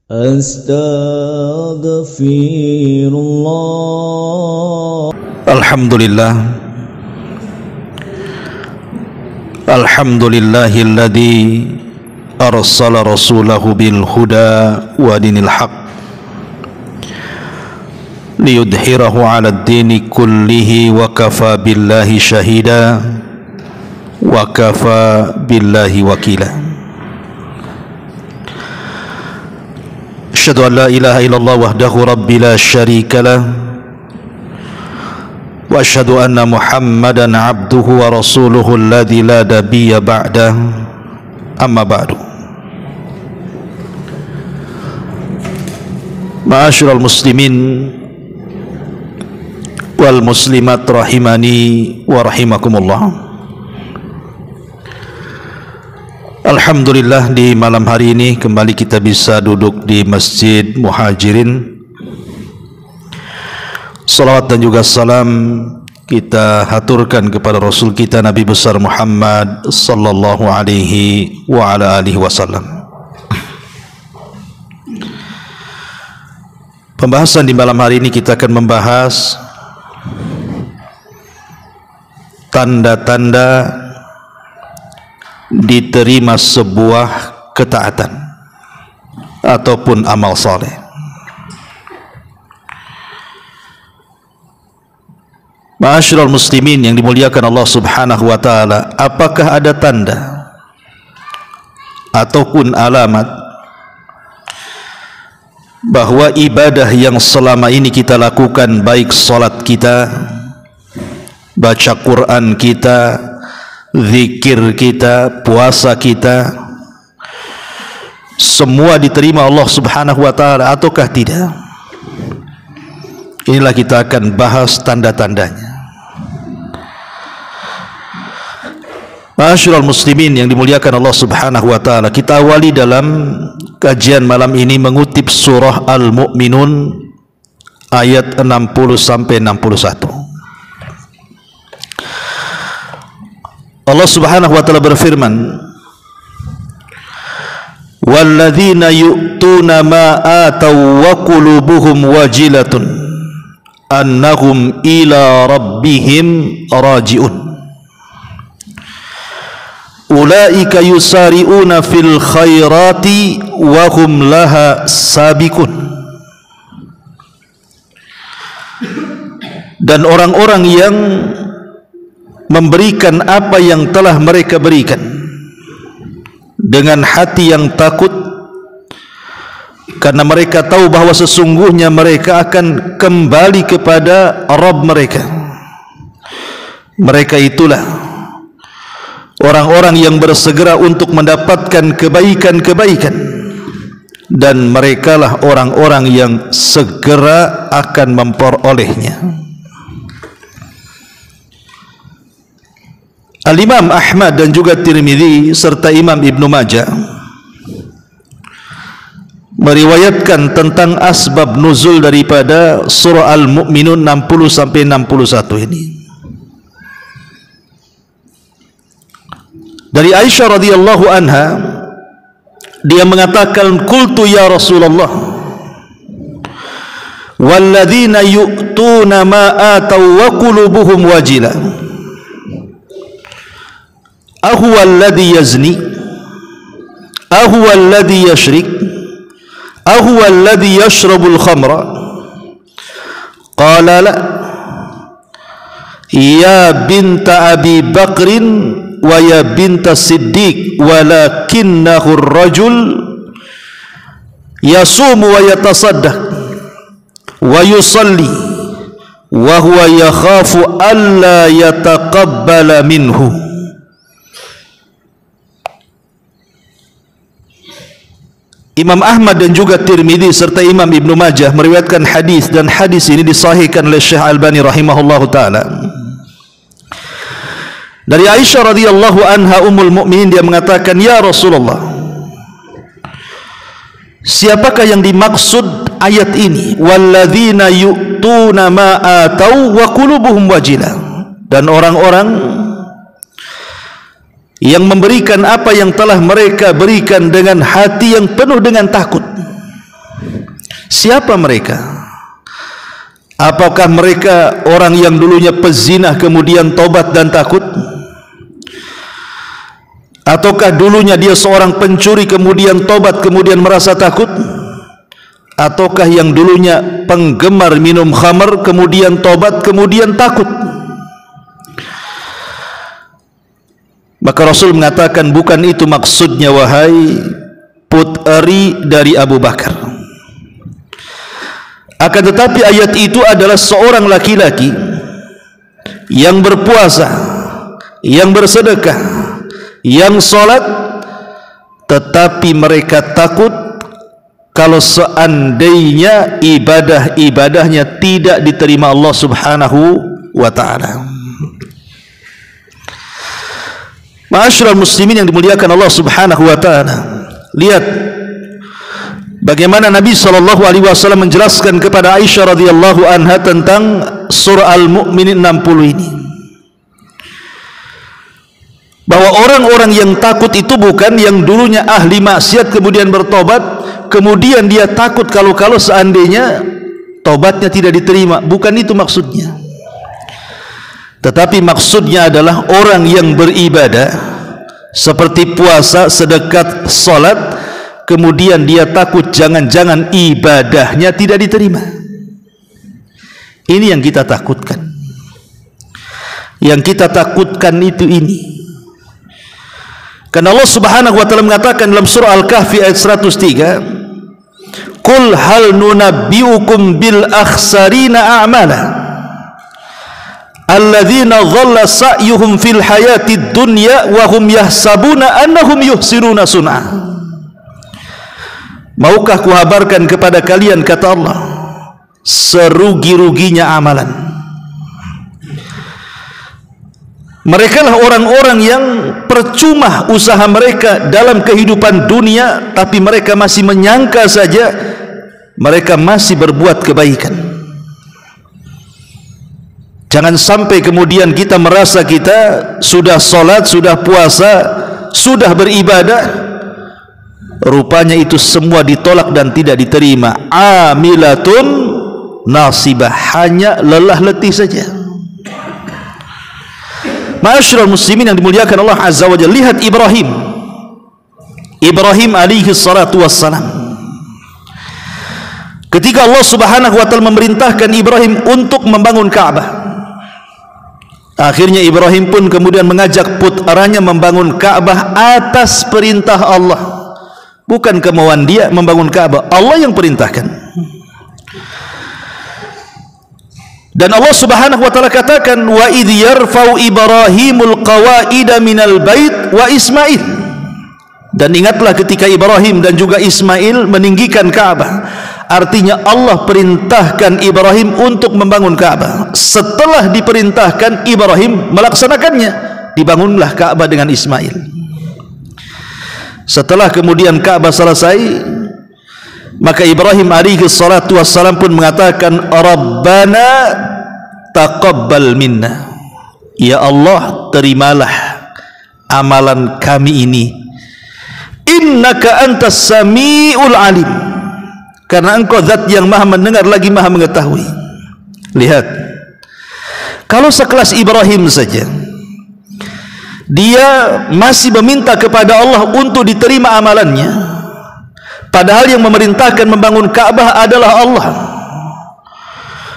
Astaghfirullah. Alhamdulillahilladzi arsala rasulahu bil huda wa dinil haq liyudhhirahu 'ala ad-dini kullihi wa kafa billahi shahida wa kafa billahi wakila. Asyhadu an la ilaha illallah wahdahu rabbi la syarika lah wa asyhadu anna Muhammadan abduhu wa rasuluhu alladzi la nabiyya ba'dah. Amma ba'du. Ma'asyiral muslimin wal muslimat rahimani wa rahimakumullah. Alhamdulillah, di malam hari ini kembali kita bisa duduk di Masjid Muhajirin. Salawat dan juga salam kita haturkan kepada Rasul kita Nabi besar Muhammad sallallahu alaihi wa ala alihi wasallam. Pembahasan di malam hari ini kita akan membahas tanda-tanda diterima sebuah ketaatan ataupun amal saleh. Ma'asyiral muslimin yang dimuliakan Allah Subhanahu wa taala, apakah ada tanda ataupun alamat bahwa ibadah yang selama ini kita lakukan, baik salat kita, baca Quran kita, zikir kita, puasa kita, semua diterima Allah Subhanahu wa taala ataukah tidak? Inilah kita akan bahas tanda-tandanya. Ma'asyiral muslimin yang dimuliakan Allah Subhanahu wa taala, kita awali dalam kajian malam ini mengutip surah Al-Mu'minun ayat 60 sampai 61. Allah Subhanahu wa taala berfirman, "Walladzina yu'tuna ma ataw wa qulubuhum wajilatun annahum ila rabbihim raji'un. Ulaika yusari'una fil khairati wa hum laha sabiqun." Dan orang-orang yang memberikan apa yang telah mereka berikan dengan hati yang takut, karena mereka tahu bahwa sesungguhnya mereka akan kembali kepada Rabb mereka. Mereka itulah orang-orang yang bersegera untuk mendapatkan kebaikan-kebaikan, dan merekalah orang-orang yang segera akan memperolehnya. Al-Imam Ahmad dan juga Tirmidzi serta Imam Ibnu Majah meriwayatkan tentang asbab nuzul daripada surah Al-Mu'minun 60 sampai 61 ini. Dari Aisyah radhiyallahu anha, dia mengatakan, "Qultu ya Rasulullah, walladzina yu'tuna ma ataw wa qulubuhum wajilah, ahuwa alladhi yazni, ahuwa alladhi yashrik, ahuwa alladhi yashrabul khamra?" Qala la, ya binta Abi Bakrin wa ya binta Siddiq, walakinnahu ar-rajul yasumu wa yatasaddaq wa yusalli wa huwa yakhafu alla yataqabbala minhu. Imam Ahmad dan juga Tirmidzi serta Imam Ibnu Majah meriwayatkan hadis, dan hadis ini disahihkan oleh Syekh Albani rahimahullahu taala. Dari Aisyah radhiyallahu anha ummul mukminin, dia mengatakan, "Ya Rasulullah, siapakah yang dimaksud ayat ini? Walladzina yu'tuna ma atau wa qulubuhum wajilah." Dan orang-orang yang memberikan apa yang telah mereka berikan dengan hati yang penuh dengan takut. Siapa mereka? Apakah mereka orang yang dulunya pezinah kemudian tobat dan takut? Ataukah dulunya dia seorang pencuri kemudian tobat kemudian merasa takut? Ataukah yang dulunya penggemar minum khamar kemudian tobat kemudian takut? Maka Rasul mengatakan bukan itu maksudnya wahai puteri dari Abu Bakar. Akan tetapi ayat itu adalah seorang laki-laki yang berpuasa, yang bersedekah, yang sholat, tetapi mereka takut kalau seandainya ibadah-ibadahnya tidak diterima Allah Subhanahu wa ta'ala. Ma'asyiral muslimin yang dimuliakan Allah Subhanahu wa ta'ala, lihat bagaimana Nabi SAW menjelaskan kepada Aisyah radhiyallahu anha tentang surah Al-Mu'minin 60 ini, bahwa orang-orang yang takut itu bukan yang dulunya ahli maksiat kemudian bertobat, kemudian dia takut kalau seandainya tobatnya tidak diterima. Bukan itu maksudnya. Tetapi maksudnya adalah orang yang beribadah seperti puasa, sedekah, salat, kemudian dia takut jangan-jangan ibadahnya tidak diterima. Ini yang kita takutkan. Yang kita takutkan itu ini. Karena Allah Subhanahu wa ta'ala mengatakan dalam surah Al-Kahfi ayat 103, "Qul hal nunabbiukum bil akhsarina a'mala alladzina dhalla sa'yuhum fil hayatid dunya wa hum yahsabuna annahum yuhsinuna sun'a." Maukah kuhabarkan kepada kalian, kata Allah, serugi-ruginya amalan. Mereka lah orang-orang yang percuma usaha mereka dalam kehidupan dunia, tapi mereka masih menyangka saja mereka masih berbuat kebaikan. Jangan sampai kemudian kita merasa kita sudah sholat, sudah puasa, sudah beribadah, rupanya itu semua ditolak dan tidak diterima. Amilatun nasibah, hanya lelah letih saja. Ma'asyiral muslimin yang dimuliakan Allah Azza wa Jalla, lihat Ibrahim alaihi salatu wassalam. Ketika Allah Subhanahu wa ta'ala memerintahkan Ibrahim untuk membangun Ka'bah, akhirnya Ibrahim pun kemudian mengajak putranya membangun Ka'bah atas perintah Allah. Bukan kemauan dia membangun Ka'bah, Allah yang perintahkan. Dan Allah Subhanahu wa ta'ala katakan, wa idh yarfa'u Ibrahimul qawaida minal bait wa Ismail. Dan ingatlah ketika Ibrahim dan juga Ismail meninggikan Ka'bah. Artinya Allah perintahkan Ibrahim untuk membangun Ka'bah. Setelah diperintahkan, Ibrahim melaksanakannya. Dibangunlah Ka'bah dengan Ismail. Setelah kemudian Ka'bah selesai, maka Ibrahim alaihi salatu wassalam pun mengatakan, Rabbana taqabbal minna. Ya Allah, terimalah amalan kami ini. Innaka antas sami'ul alim. Karena engkau zat yang maha mendengar lagi maha mengetahui. Lihat, kalau sekelas Ibrahim saja dia masih meminta kepada Allah untuk diterima amalannya, padahal yang memerintahkan membangun Ka'bah adalah Allah,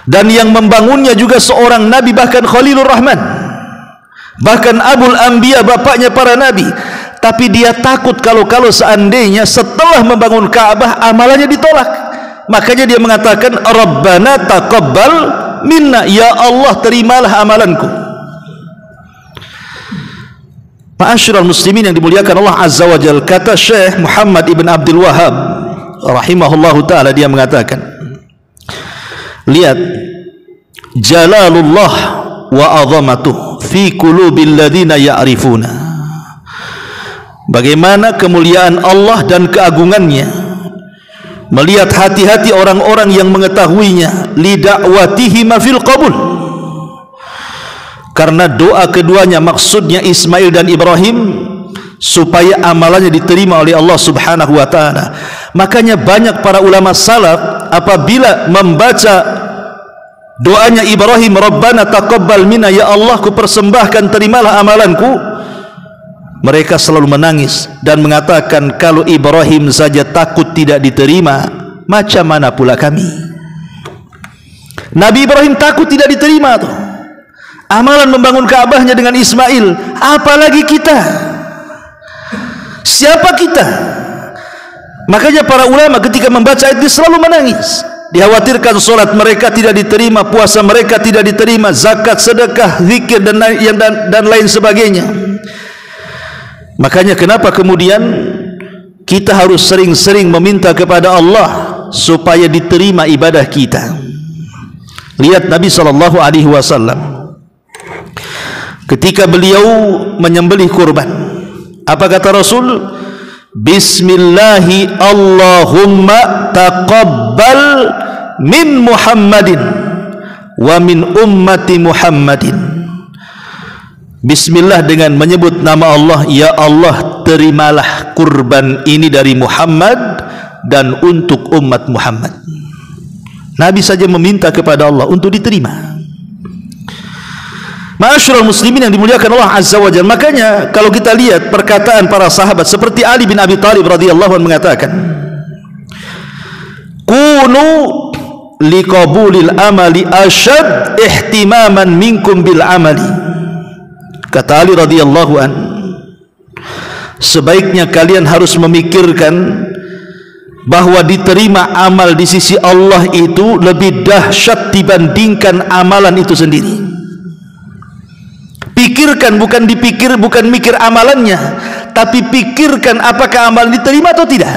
dan yang membangunnya juga seorang nabi, bahkan Khalilur Rahman, bahkan Abul Anbiya, bapaknya para nabi. Tapi dia takut kalau seandainya setelah membangun Ka'bah amalannya ditolak. Makanya dia mengatakan, Rabbana taqabbal minna. Ya Allah, terimalah amalanku. Ma'asyiral muslimin yang dimuliakan Allah Azza wa Jalla, kata Syekh Muhammad ibn Abdul Wahhab rahimahullahu ta'ala, dia mengatakan, lihat, jalalullah wa azamatuh fi qulubil ladzina ya'rifuna. Bagaimana kemuliaan Allah dan keagungannya melihat hati-hati orang-orang yang mengetahuinya, li da'watihi ma fil qabul. Karena doa keduanya, maksudnya Ismail dan Ibrahim, supaya amalannya diterima oleh Allah Subhanahu wa ta'ala. Makanya banyak para ulama salaf apabila membaca doanya Ibrahim, Rabbana taqabbal minna, ya Allah ku persembahkan terimalah amalanku, mereka selalu menangis dan mengatakan, kalau Ibrahim saja takut tidak diterima, macam mana pula kami? Nabi Ibrahim takut tidak diterima tuh. Amalan membangun Ka'bahnya dengan Ismail, apalagi kita? Siapa kita? Makanya para ulama ketika membaca ayat ini selalu menangis. Dikhawatirkan solat mereka tidak diterima, puasa mereka tidak diterima, zakat, sedekah, zikir dan lain sebagainya. Makanya kenapa kemudian kita harus sering-sering meminta kepada Allah supaya diterima ibadah kita. Lihat Nabi SAW ketika beliau menyembelih kurban, apa kata Rasul? Bismillahi Allahumma taqabbal min Muhammadin wa min ummati Muhammadin. Bismillah dengan menyebut nama Allah, ya Allah terimalah kurban ini dari Muhammad dan untuk umat Muhammad. Nabi saja meminta kepada Allah untuk diterima. Ma'asyiral muslimin yang dimuliakan Allah Azza wa Jalla. Makanya kalau kita lihat perkataan para sahabat seperti Ali bin Abi Thalib radhiyallahu anhu mengatakan, kunu liqabulil amali asyad ihtimaman minkum bil amali. Kata Ali radhiyallahu anhu, sebaiknya kalian harus memikirkan bahwa diterima amal di sisi Allah itu lebih dahsyat dibandingkan amalan itu sendiri. Pikirkan, bukan dipikir, bukan mikir amalannya, tapi pikirkan apakah amalan diterima atau tidak.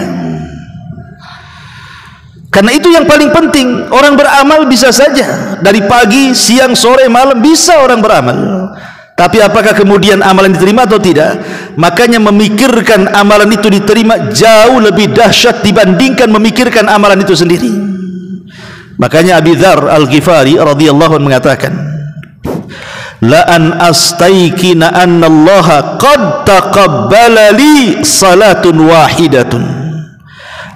Karena itu yang paling penting. Orang beramal bisa saja dari pagi, siang, sore, malam bisa orang beramal, tapi apakah kemudian amalan diterima atau tidak? Makanya memikirkan amalan itu diterima jauh lebih dahsyat dibandingkan memikirkan amalan itu sendiri. Makanya Abi Dzar Al-Ghifari radhiyallahu anhu mengatakan, la an astaykina anna Allah qad taqabbala li salatun wahidatun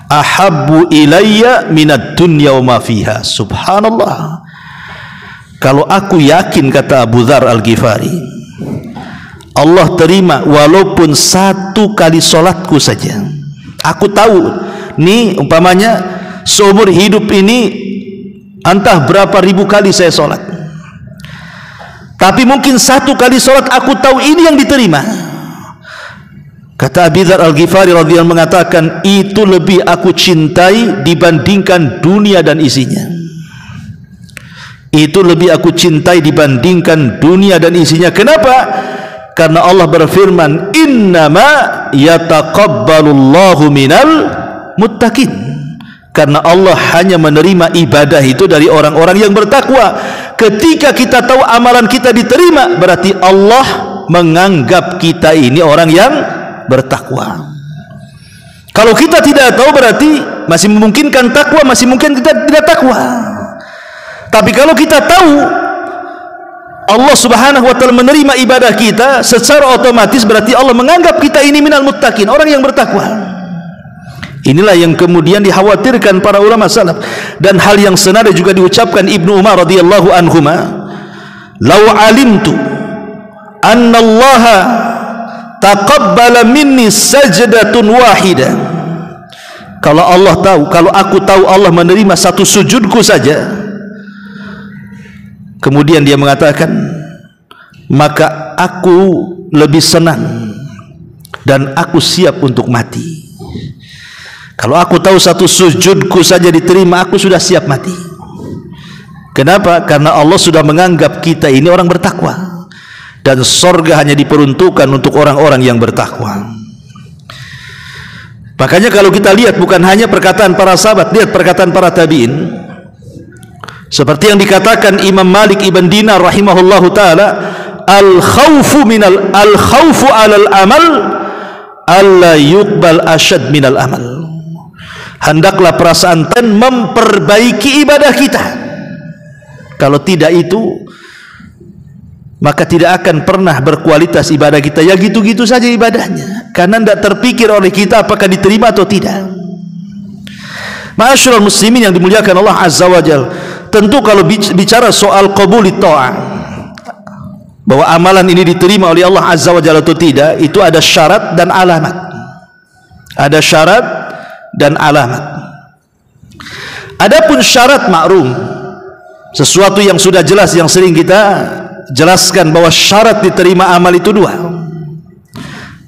ahabbu ilayya minad dunya wa ma fiha. Subhanallah. Kalau aku yakin, kata Abu Dzar Al-Ghifari, Allah terima walaupun satu kali solatku saja. Aku tahu nih umpamanya seumur hidup ini entah berapa ribu kali saya solat, tapi mungkin satu kali solat aku tahu ini yang diterima. Kata Abi Dzar Al-Ghifari radhiyallahu anhu mengatakan, itu lebih aku cintai dibandingkan dunia dan isinya. Itu lebih aku cintai dibandingkan dunia dan isinya. Kenapa? Karena Allah berfirman, innama yataqabbalullahu minal muttaqin. Karena Allah hanya menerima ibadah itu dari orang-orang yang bertakwa. Ketika kita tahu amalan kita diterima, berarti Allah menganggap kita ini orang yang bertakwa. Kalau kita tidak tahu, berarti masih memungkinkan takwa, masih mungkin kita tidak takwa. Tapi kalau kita tahu Allah Subhanahu wa taala menerima ibadah kita, secara otomatis berarti Allah menganggap kita ini minal muttaqin, orang yang bertakwa. Inilah yang kemudian dikhawatirkan para ulama salaf, dan hal yang senada juga diucapkan Ibnu Umar radhiyallahu anhuma, "Lau alimtu anna Allah taqabbala minni sajdatun wahidah." Kalau Allah tahu, kalau aku tahu Allah menerima satu sujudku saja, kemudian dia mengatakan, maka aku lebih senang dan aku siap untuk mati. Kalau aku tahu satu sujudku saja diterima, aku sudah siap mati. Kenapa? Karena Allah sudah menganggap kita ini orang bertakwa, dan surga hanya diperuntukkan untuk orang-orang yang bertakwa. Makanya kalau kita lihat bukan hanya perkataan para sahabat, lihat perkataan para tabi'in. Seperti yang dikatakan Imam Malik ibn Dinar rahimahullahu taala, al-khawfu 'alal amal alla yuqbal asyad minal amal. Hendaklah perasaan dan memperbaiki ibadah kita. Kalau tidak itu, maka tidak akan pernah berkualitas ibadah kita. Ya gitu-gitu saja ibadahnya, karena tidak terpikir oleh kita apakah diterima atau tidak. Ma'asyiral muslimin yang dimuliakan Allah Azza wa Jalla, tentu kalau bicara soal qabuli ta'ah, bahwa amalan ini diterima oleh Allah Azza wa Jalla atau tidak, itu ada syarat dan alamat. Ada syarat dan alamat. Adapun syarat maklum, sesuatu yang sudah jelas, yang sering kita jelaskan bahwa syarat diterima amal itu dua.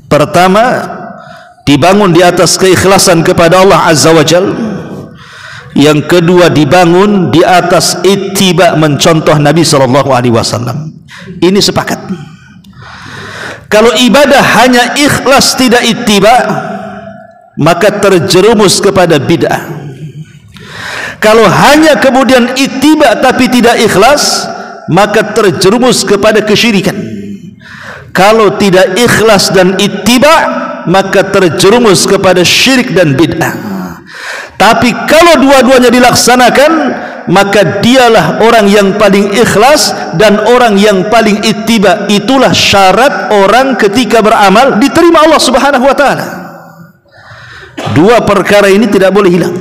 Pertama, dibangun di atas keikhlasan kepada Allah Azza wa Jalla. Yang kedua, dibangun di atas ittiba, mencontoh Nabi SAW. Ini sepakat. Kalau ibadah hanya ikhlas tidak ittiba, maka terjerumus kepada bid'ah. Kalau hanya kemudian ittiba tapi tidak ikhlas, maka terjerumus kepada kesyirikan. Kalau tidak ikhlas dan ittiba, maka terjerumus kepada syirik dan bid'ah. Tapi kalau dua-duanya dilaksanakan, maka dialah orang yang paling ikhlas dan orang yang paling ittiba. Itulah syarat orang ketika beramal diterima Allah Subhanahu wa taala. Dua perkara ini tidak boleh hilang.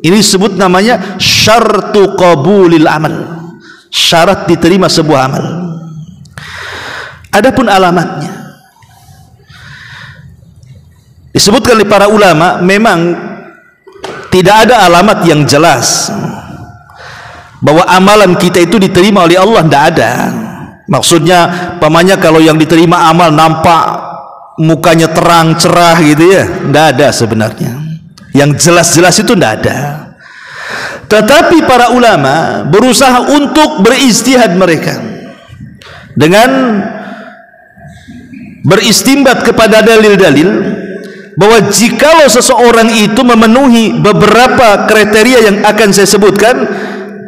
Ini disebut namanya syartu qabulil amal, syarat diterima sebuah amal. Adapun alamatnya, disebutkan oleh para ulama, memang tidak ada alamat yang jelas bahwa amalan kita itu diterima oleh Allah, tidak ada. Maksudnya pamannya kalau yang diterima amal nampak mukanya terang cerah gitu ya, tidak ada sebenarnya. Yang jelas-jelas itu tidak ada. Tetapi para ulama berusaha untuk berijtihad mereka dengan beristimbat kepada dalil-dalil, bahwa jikalau seseorang itu memenuhi beberapa kriteria yang akan saya sebutkan,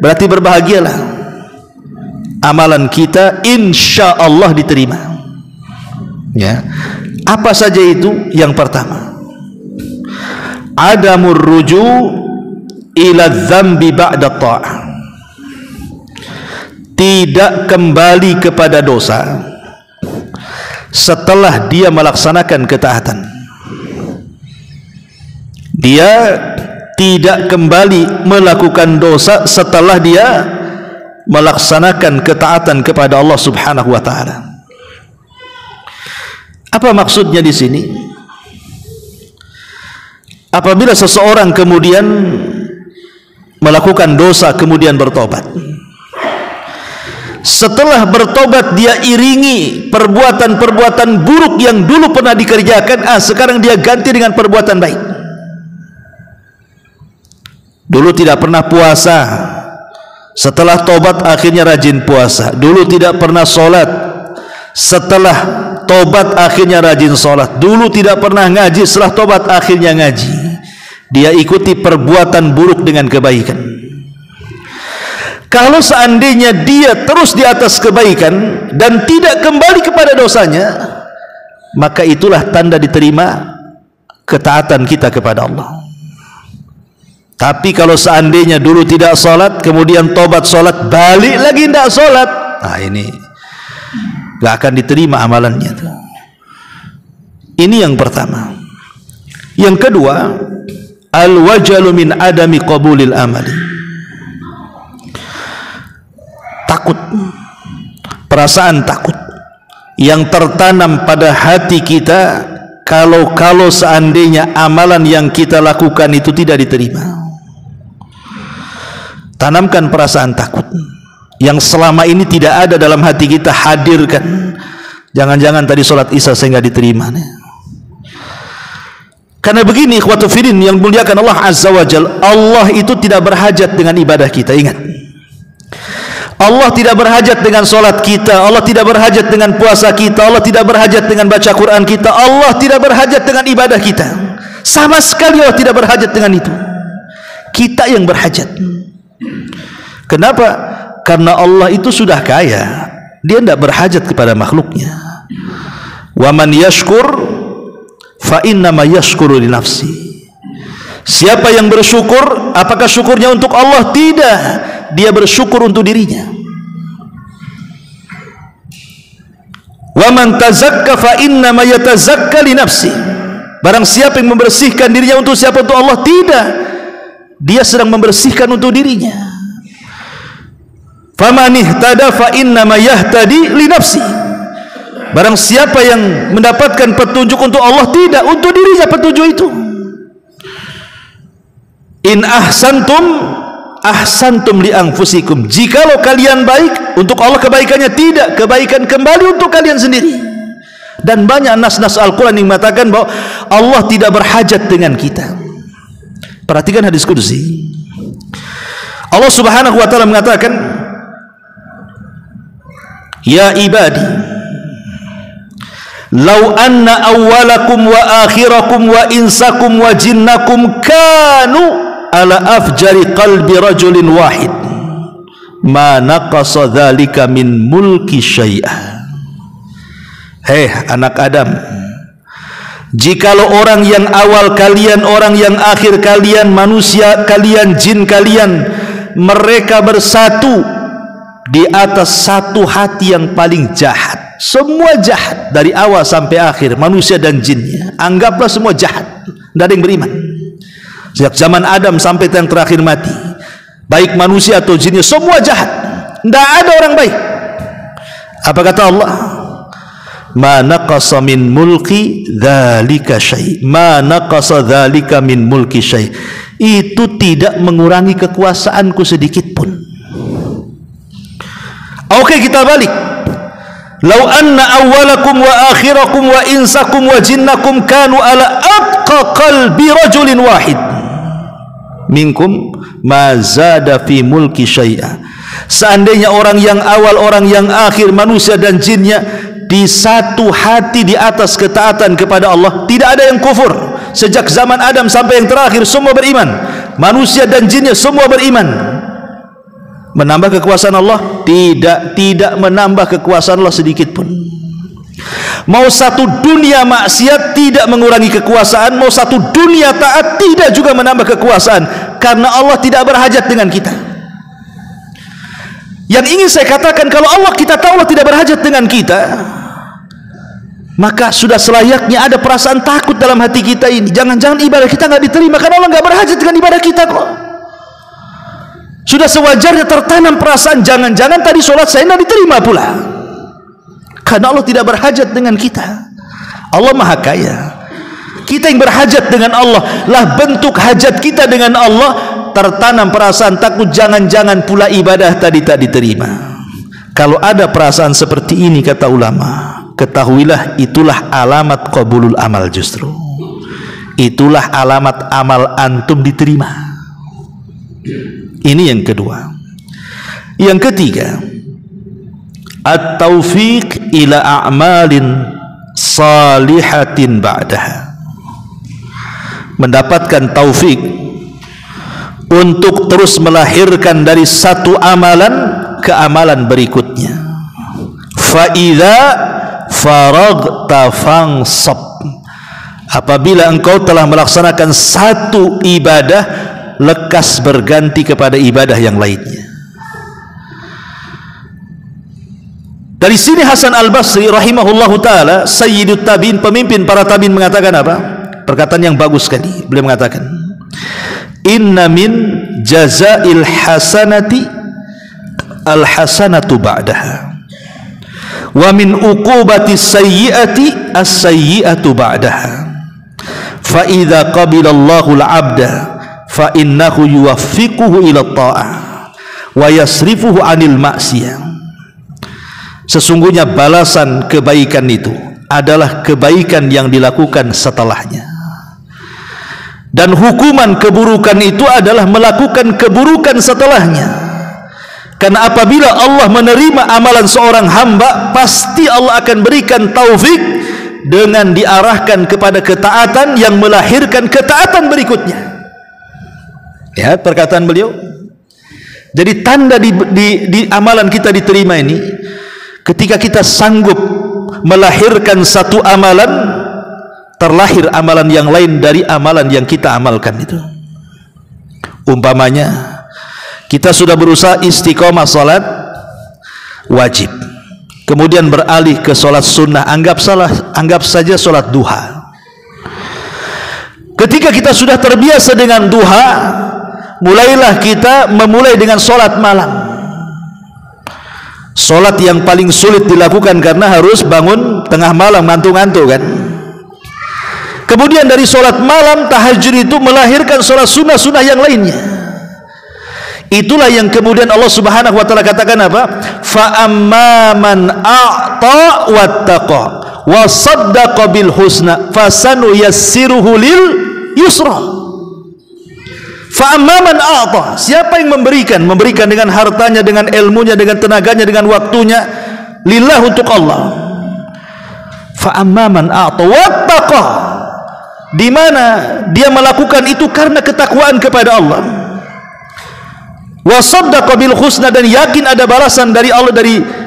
berarti berbahagialah, amalan kita insya Allah diterima. Ya, apa saja itu? Yang pertama, adamur ruju' ila dzambi ba'da ta'ah, tidak kembali kepada dosa setelah dia melaksanakan ketaatan. Dia tidak kembali melakukan dosa setelah dia melaksanakan ketaatan kepada Allah Subhanahu wa taala. Apa maksudnya di sini? Apabila seseorang kemudian melakukan dosa kemudian bertobat, setelah bertobat dia iringi perbuatan-perbuatan buruk yang dulu pernah dikerjakan, sekarang dia ganti dengan perbuatan baik. Dulu tidak pernah puasa, setelah tobat akhirnya rajin puasa. Dulu tidak pernah sholat, setelah tobat akhirnya rajin sholat. Dulu tidak pernah ngaji, setelah tobat akhirnya ngaji. Dia ikuti perbuatan buruk dengan kebaikan. Kalau seandainya dia terus di atas kebaikan dan tidak kembali kepada dosanya, maka itulah tanda diterima ketaatan kita kepada Allah. Tapi kalau seandainya dulu tidak sholat, kemudian tobat sholat, balik lagi tidak sholat, nah ini gak akan diterima amalannya. Ini yang pertama. Yang kedua, al-wajalu min adami qabulil amali, takut, perasaan takut yang tertanam pada hati kita kalau seandainya amalan yang kita lakukan itu tidak diterima. Tanamkan perasaan takut yang selama ini tidak ada dalam hati kita, hadirkan. Jangan-jangan tadi sholat isya saya nggak diterima nih. Karena begini, ikhwatu fiddin yang muliakan Allah Azza wa Jalla, Allah itu tidak berhajat dengan ibadah kita. Ingat, Allah tidak berhajat dengan sholat kita, Allah tidak berhajat dengan puasa kita, Allah tidak berhajat dengan baca Quran kita, Allah tidak berhajat dengan ibadah kita. Sama sekali Allah tidak berhajat dengan itu. Kita yang berhajat. Kenapa? Karena Allah itu sudah kaya, dia tidak berhajat kepada makhluknya. Wa man yashkur fa innama yashkuru li nafsi. Siapa yang bersyukur, apakah syukurnya untuk Allah? Tidak, dia bersyukur untuk dirinya. Wa man tazakka fa innama yatazakka li nafsi. Barang siapa yang membersihkan dirinya untuk siapa? Untuk Allah. Tidak, dia sedang membersihkan untuk dirinya. Faman ihtada fa innama yahtadi li nafsi. Barang siapa yang mendapatkan petunjuk untuk Allah, tidak untuk dirinya petunjuk itu. In ahsantum li anfusikum. Jikalau kalian baik, untuk Allah kebaikannya, tidak, kebaikan kembali untuk kalian sendiri. Dan banyak nas-nas Al-Quran yang mengatakan bahwa Allah tidak berhajat dengan kita. Perhatikan hadis qudsi. Allah Subhanahu wa taala mengatakan, ya ibadi, lau anna awwalakum wa akhirakum wa insakum wa jinnakum kanu ala afjari qalbi rajulin wahid ma naqasa dzalika min mulki syai'a. Hei anak Adam, jikalau orang yang awal kalian, orang yang akhir kalian, manusia kalian, jin kalian, mereka bersatu di atas satu hati yang paling jahat, semua jahat dari awal sampai akhir, manusia dan jinnya, anggaplah semua jahat, tidak ada yang beriman. Sejak zaman Adam sampai yang terakhir mati, baik manusia atau jinnya, semua jahat, tidak ada orang baik. Apa kata Allah? Ma naqasa min mulki dzalika syai'. Ma naqasa dzalika min mulki syai'. Itu tidak mengurangi kekuasaanku sedikit pun. Oke, kita balik. Lau anna awwalakum wa akhirakum wa insakum wa jinnakum kanu ala atqa qalbi rajulin wahid minkum ma zada fi mulki syai'a. Seandainya orang yang awal, orang yang akhir, manusia dan jinnya di satu hati di atas ketaatan kepada Allah, tidak ada yang kufur. Sejak zaman Adam sampai yang terakhir semua beriman, manusia dan jinnya semua beriman. Menambah kekuasaan Allah? Tidak menambah kekuasaan Allah sedikit pun. Mau satu dunia maksiat tidak mengurangi kekuasaan, mau satu dunia taat tidak juga menambah kekuasaan, karena Allah tidak berhajat dengan kita. Yang ingin saya katakan, kalau Allah, kita tahu Allah tidak berhajat dengan kita, maka sudah selayaknya ada perasaan takut dalam hati kita ini. Jangan-jangan ibadah kita nggak diterima, karena Allah nggak berhajat dengan ibadah kita kok. Sudah sewajarnya tertanam perasaan, jangan-jangan tadi sholat saya nggak diterima pula, karena Allah tidak berhajat dengan kita. Allah maha kaya, kita yang berhajat dengan Allah. Lah bentuk hajat kita dengan Allah, tertanam perasaan takut, jangan-jangan pula ibadah tadi tak diterima. Kalau ada perasaan seperti ini, kata ulama, ketahuilah itulah alamat qabulul amal. Justru itulah alamat amal antum diterima. Ini yang kedua. Yang ketiga, at-taufiq ila a'malin salihatin ba'daha. Mendapatkan taufik untuk terus melahirkan dari satu amalan ke amalan berikutnya. Fa idza faragta fansab. Apabila engkau telah melaksanakan satu ibadah, lekas berganti kepada ibadah yang lainnya. Dari sini Hasan Al-Basri rahimahullahu taala, sayyidut tabi'in, pemimpin para tabi'in, mengatakan apa? Perkataan yang bagus sekali. Beliau mengatakan, inna min jazail hasanati al-hasanatu ba'daha, wa min uqubati sayyi'ati as-sayyi'atu ba'daha. Fa idza qabila Allahu al-'abda fa innahu yuwaffiquhu ila ta'ah wa yasrifuhu 'anil ma'siyah. Sesungguhnya balasan kebaikan itu adalah kebaikan yang dilakukan setelahnya, dan hukuman keburukan itu adalah melakukan keburukan setelahnya. Karena apabila Allah menerima amalan seorang hamba, pasti Allah akan berikan taufik dengan diarahkan kepada ketaatan yang melahirkan ketaatan berikutnya. Ya, perkataan beliau. Jadi tanda di amalan kita diterima ini, ketika kita sanggup melahirkan satu amalan, terlahir amalan yang lain dari amalan yang kita amalkan itu. Umpamanya, kita sudah berusaha istiqomah salat wajib, kemudian beralih ke salat sunnah, anggap saja salat duha. Ketika kita sudah terbiasa dengan duha, mulailah kita memulai dengan solat malam. Solat yang paling sulit dilakukan karena harus bangun tengah malam, ngantuk-ngantuk kan. Kemudian dari solat malam, tahajud itu melahirkan solat sunnah-sunnah yang lainnya. Itulah yang kemudian Allah Subhanahu wa taala katakan apa? Fa amma man a'ta wattaqa wa saddaqa bil husna fasanuyassiruhu lil yusra. Fa amma man a'ta, siapa yang memberikan dengan hartanya, dengan ilmunya, dengan tenaganya, dengan waktunya lillah, untuk Allah. Fa amma man a'ta wattaqa, di mana dia melakukan itu karena ketakwaan kepada Allah. Wa saddaqa bil husna, dan yakin ada balasan dari Allah,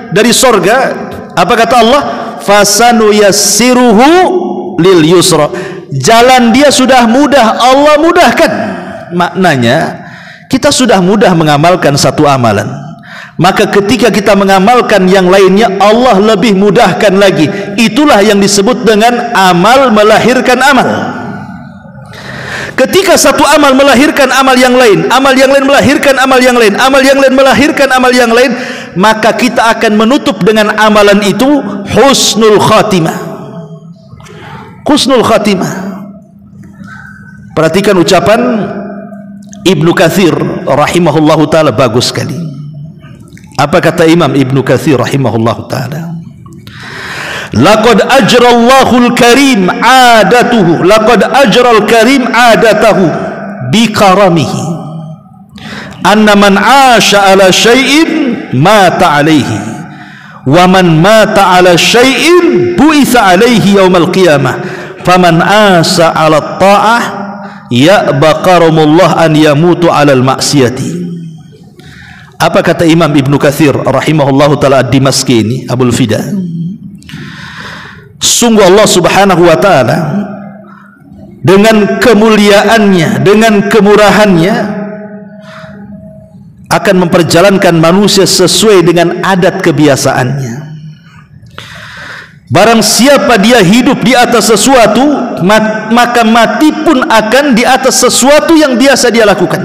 dari sorga. Apa kata Allah? Fasanuyassiruhu lil yusra, jalan dia sudah mudah, Allah mudahkan. Maknanya kita sudah mudah mengamalkan satu amalan, maka ketika kita mengamalkan yang lainnya, Allah lebih mudahkan lagi. Itulah yang disebut dengan amal melahirkan amal. Ketika satu amal melahirkan amal yang lain, amal yang lain melahirkan amal yang lain, amal yang lain melahirkan amal yang lain, maka kita akan menutup dengan amalan itu husnul khatimah. Husnul khatimah. Perhatikan ucapan Ibnu Katsir rahimahullahu taala, bagus sekali. Apa kata Imam Ibnu Katsir rahimahullahu taala? Laqad ajrallahu al-karim adatuhu, laqad ajral karim adatahu bi karamihi, anna man 'asha ala syai'in mata 'alaihi, wa man mata 'ala syai'in bu'itsa 'alaihi yaumal qiyamah, faman 'asa 'ala ta'ah ya'ba karamullah an yamutu 'alal ma'siyati. Apa kata Imam Ibnu Katsir rahimahullahu taala ad-Dimashqi ini, Abul Fida? Sungguh Allah Subhanahu wa taala dengan kemuliaannya, dengan kemurahannya akan memperjalankan manusia sesuai dengan adat kebiasaannya. Barang siapa dia hidup di atas sesuatu, maka mati pun akan di atas sesuatu yang biasa dia lakukan.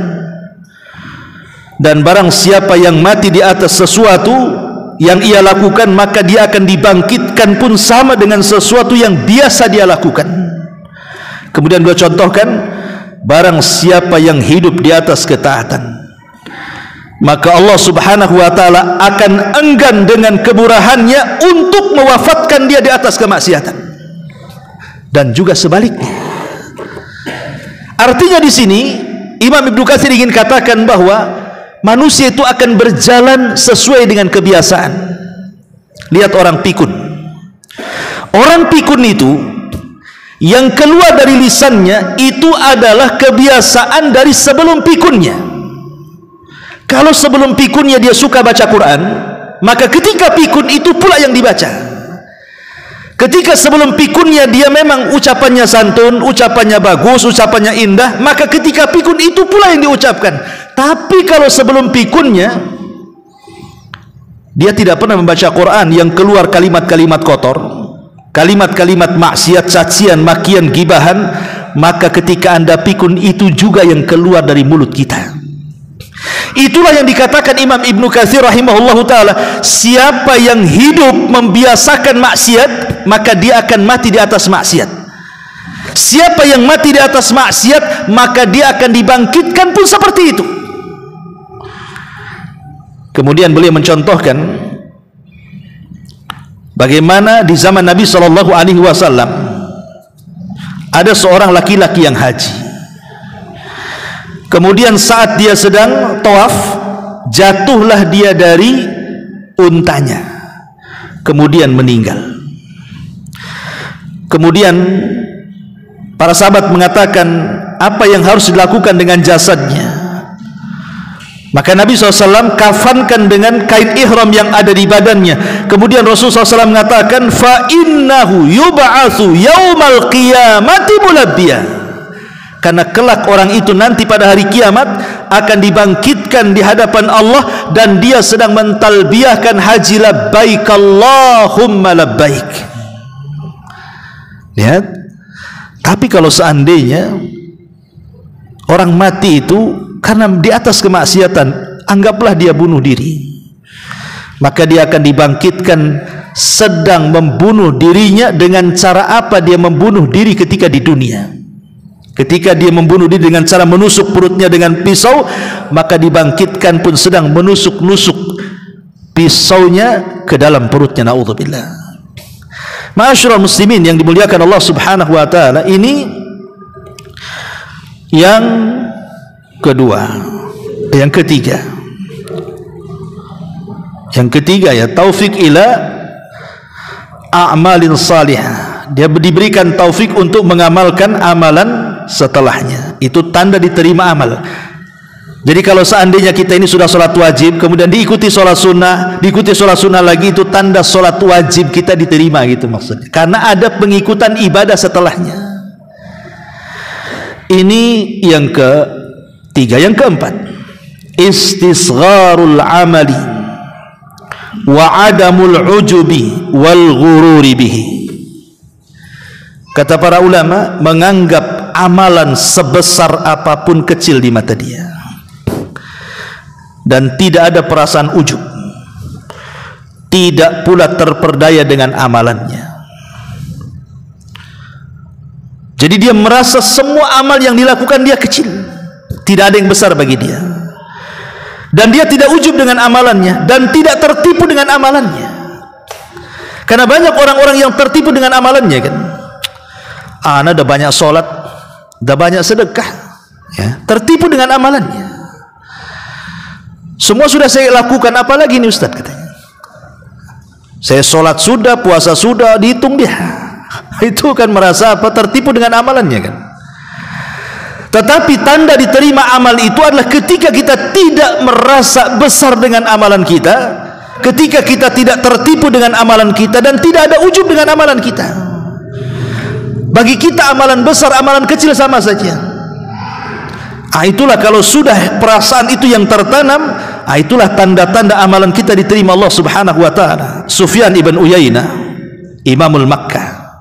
Dan barang siapa yang mati di atas sesuatu yang ia lakukan, maka dia akan dibangkitkan pun sama dengan sesuatu yang biasa dia lakukan. Kemudian beliau contohkan, barang siapa yang hidup di atas ketaatan, maka Allah Subhanahu wa taala akan enggan dengan kemurahannya untuk mewafatkan dia di atas kemaksiatan. Dan juga sebaliknya. Artinya di sini Imam Ibnu Katsir ingin katakan bahwa manusia itu akan berjalan sesuai dengan kebiasaan. Lihat orang pikun. Orang pikun itu yang keluar dari lisannya itu adalah kebiasaan dari sebelum pikunnya. Kalau sebelum pikunnya dia suka baca Quran, maka ketika pikun itu pula yang dibaca. Ketika sebelum pikunnya dia memang ucapannya santun, ucapannya bagus, ucapannya indah, maka ketika pikun itu pula yang diucapkan. Tapi kalau sebelum pikunnya dia tidak pernah membaca Quran, yang keluar kalimat-kalimat kotor, kalimat-kalimat maksiat, cacian, makian, gibahan, maka ketika Anda pikun itu juga yang keluar dari mulut kita. Itulah yang dikatakan Imam Ibnu Katsir rahimahullahu taala, siapa yang hidup membiasakan maksiat, maka dia akan mati di atas maksiat. Siapa yang mati di atas maksiat, maka dia akan dibangkitkan pun seperti itu. Kemudian beliau mencontohkan bagaimana di zaman Nabi Shallallahu Alaihi Wasallam ada seorang laki-laki yang haji. Kemudian saat dia sedang tawaf, jatuhlah dia dari untanya, kemudian meninggal. Kemudian para sahabat mengatakan, apa yang harus dilakukan dengan jasadnya? Maka Nabi SAW kafankan dengan kain ihram yang ada di badannya. Kemudian Rasulullah SAW mengatakan, fa innahu yub'atsu yaumal qiyamati mulabbiya, karena kelak orang itu nanti pada hari kiamat akan dibangkitkan di hadapan Allah dan dia sedang mentalbiyahkan haji labbaik Allahumma labbaik. Lihat. Tapi kalau seandainya orang mati itu karena di atas kemaksiatan, anggaplah dia bunuh diri, maka dia akan dibangkitkan sedang membunuh dirinya. Dengan cara apa dia membunuh diri ketika di dunia? Ketika dia membunuh diri dengan cara menusuk perutnya dengan pisau, maka dibangkitkan pun sedang menusuk-nusuk pisaunya ke dalam perutnya. Na'udzubillah. Ma'asyiral muslimin yang dimuliakan Allah Subhanahu wa taala, ini yang kedua. Yang ketiga ya, taufik ila a'malin salihah. Dia diberikan taufik untuk mengamalkan amalan setelahnya. Itu tanda diterima amal. Jadi kalau seandainya kita ini sudah sholat wajib, kemudian diikuti sholat sunnah lagi, itu tanda sholat wajib kita diterima, gitu maksudnya. Karena ada pengikutan ibadah setelahnya. Ini yang ketiga. Yang keempat, istisgharul amali wa adamul ujubi wal ghururi bihi. Kata para ulama, menganggap amalan sebesar apapun kecil di mata dia, dan tidak ada perasaan ujub, tidak pula terperdaya dengan amalannya. Jadi dia merasa semua amal yang dilakukan dia kecil, tidak ada yang besar bagi dia, dan dia tidak ujub dengan amalannya, dan tidak tertipu dengan amalannya. Karena banyak orang-orang yang tertipu dengan amalannya, kan? Ana udah banyak sholat, udah banyak sedekah, ya, tertipu dengan amalannya. Semua sudah saya lakukan, apalagi ini Ustaz, katanya. Saya sholat sudah, puasa sudah, dihitung dia. Itu kan merasa apa? Tertipu dengan amalannya, kan? Tetapi tanda diterima amal itu adalah ketika kita tidak merasa besar dengan amalan kita, ketika kita tidak tertipu dengan amalan kita, dan tidak ada ujub dengan amalan kita. Bagi kita amalan besar, amalan kecil sama saja. Itulah kalau sudah perasaan itu yang tertanam, itulah tanda-tanda amalan kita diterima Allah Subhanahu wa taala. Sufyan ibn Uyainah, Imamul Makkah,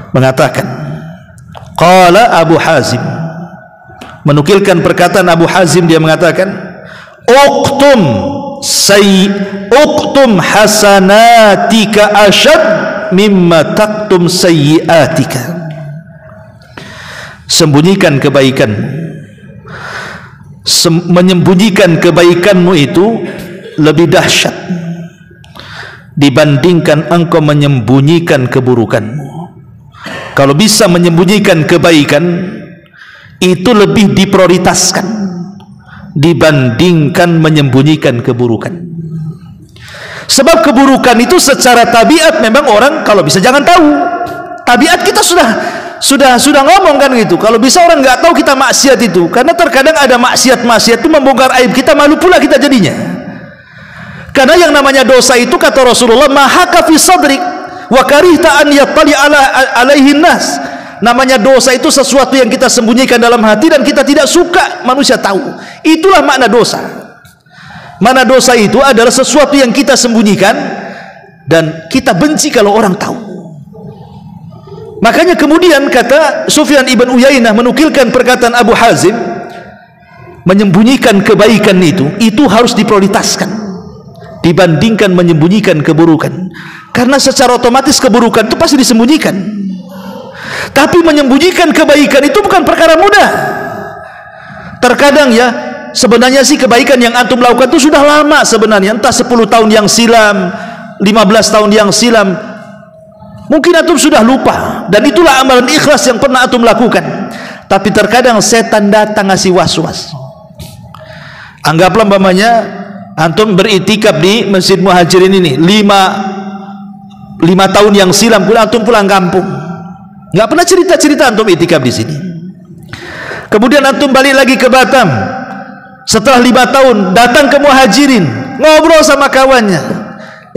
mengatakan, qala Abu Hazim, menukilkan perkataan Abu Hazim, dia mengatakan, uqtum hasanatika asyad mimma taktum sayyiatika. Sembunyikan kebaikanmu, menyembunyikan kebaikanmu itu lebih dahsyat dibandingkan engkau menyembunyikan keburukanmu. Kalau bisa menyembunyikan kebaikan, itu lebih diprioritaskan dibandingkan menyembunyikan keburukan. Sebab keburukan itu secara tabiat memang orang kalau bisa jangan tahu. Tabiat kita sudah ngomong kan gitu. Kalau bisa orang nggak tahu kita maksiat itu, karena terkadang ada maksiat itu membongkar aib kita, malu pula kita jadinya. Karena yang namanya dosa itu, kata Rasulullah, mahaka fi sadrik wa karihta an yattali alaihi nas. Namanya dosa itu sesuatu yang kita sembunyikan dalam hati dan kita tidak suka manusia tahu. Itulah makna dosa. Mana dosa itu adalah sesuatu yang kita sembunyikan dan kita benci kalau orang tahu. Makanya kemudian kata Sufyan ibn Uyainah menukilkan perkataan Abu Hazim, menyembunyikan kebaikan itu harus diprioritaskan dibandingkan menyembunyikan keburukan. Karena secara otomatis keburukan itu pasti disembunyikan. Tapi menyembunyikan kebaikan itu bukan perkara mudah. Terkadang ya, sebenarnya sih kebaikan yang antum lakukan itu sudah lama sebenarnya, entah 10 tahun yang silam, 15 tahun yang silam, mungkin antum sudah lupa, dan itulah amalan ikhlas yang pernah antum lakukan. Tapi terkadang setan datang ngasih was-was. Anggaplah umpamanya antum beritikaf di Masjid Muhajirin ini 5 tahun yang silam, kemudian antum pulang kampung, nggak pernah cerita antum itikaf di sini. Kemudian antum balik lagi ke Batam, setelah 5 tahun datang ke Muhajirin, ngobrol sama kawannya,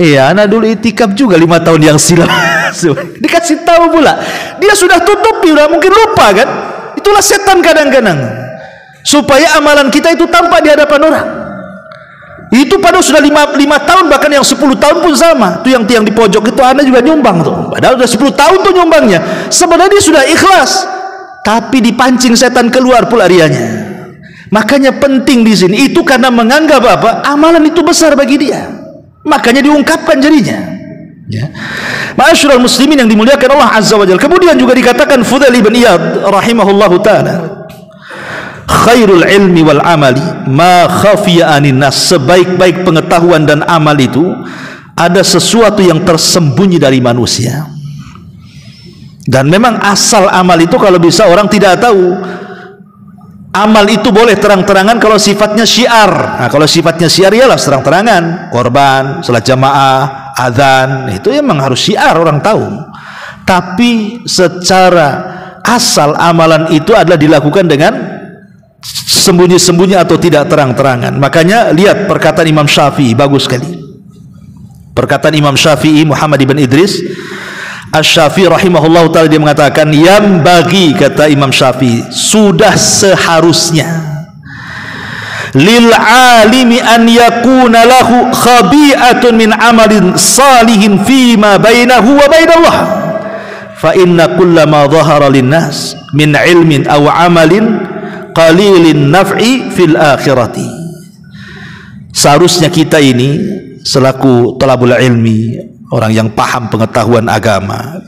iya anak dulu itikaf juga 5 tahun yang silam. Dikasih tahu pula, dia sudah tutupi, udah mungkin lupa kan. Itulah setan kadang-kadang, supaya amalan kita itu tampak di hadapan orang. Itu padahal sudah 5 tahun, bahkan yang 10 tahun pun sama. Itu yang tiang di pojok itu anak juga nyumbang tuh, padahal sudah 10 tahun tuh nyumbangnya. Sebenarnya dia sudah ikhlas, tapi dipancing setan keluar pula rianya. Makanya penting di sini itu karena menganggap apa? Amalan itu besar bagi dia. Makanya diungkapkan jadinya. Ya. Ma'asyiral muslimin yang dimuliakan Allah Azza wa Jalla. Kemudian juga dikatakan Fudail ibn Iyad rahimahullahu taala, khairul ilmi wal amali ma khafiya anin nas. Sebaik-baik pengetahuan dan amal itu ada sesuatu yang tersembunyi dari manusia. Dan memang asal amal itu kalau bisa orang tidak tahu. Amal itu boleh terang-terangan kalau sifatnya syiar. Nah, kalau sifatnya syiar ialah terang-terangan, korban, salat jamaah, azan, itu memang harus syiar, orang tahu. Tapi secara asal amalan itu adalah dilakukan dengan sembunyi-sembunyi atau tidak terang-terangan. Makanya lihat perkataan Imam Syafi'i, bagus sekali. Perkataan Imam Syafi'i Muhammad ibn Idris Asy-Syafi'i rahimahullah ta'ala, dia mengatakan, yang bagi, kata Imam Syafi'i, sudah seharusnya lil alimi an yakuna lahu khabi'atun min amalin salihin fima bainahu wa bainallah, fa inna kullama dhahara linnas min ilmin aw amalin qalilin naf'i fil akhirati. Seharusnya kita ini selaku talabul ilmi, orang yang paham pengetahuan agama,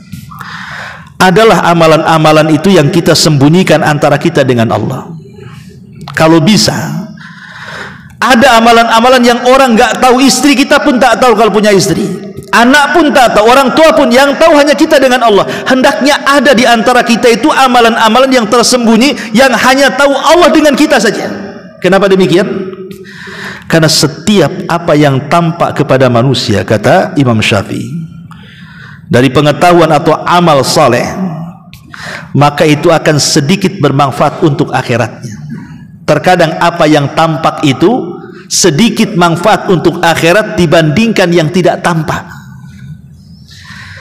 adalah amalan-amalan itu yang kita sembunyikan antara kita dengan Allah. Kalau bisa, ada amalan-amalan yang orang nggak tahu, istri kita pun tak tahu kalau punya istri, anak pun tak tahu, orang tua pun, yang tahu hanya kita dengan Allah. Hendaknya ada di antara kita itu amalan-amalan yang tersembunyi, yang hanya tahu Allah dengan kita saja. Kenapa demikian? Karena setiap apa yang tampak kepada manusia, kata Imam Syafi'i, dari pengetahuan atau amal saleh, maka itu akan sedikit bermanfaat untuk akhiratnya. Terkadang apa yang tampak itu sedikit manfaat untuk akhirat dibandingkan yang tidak tampak.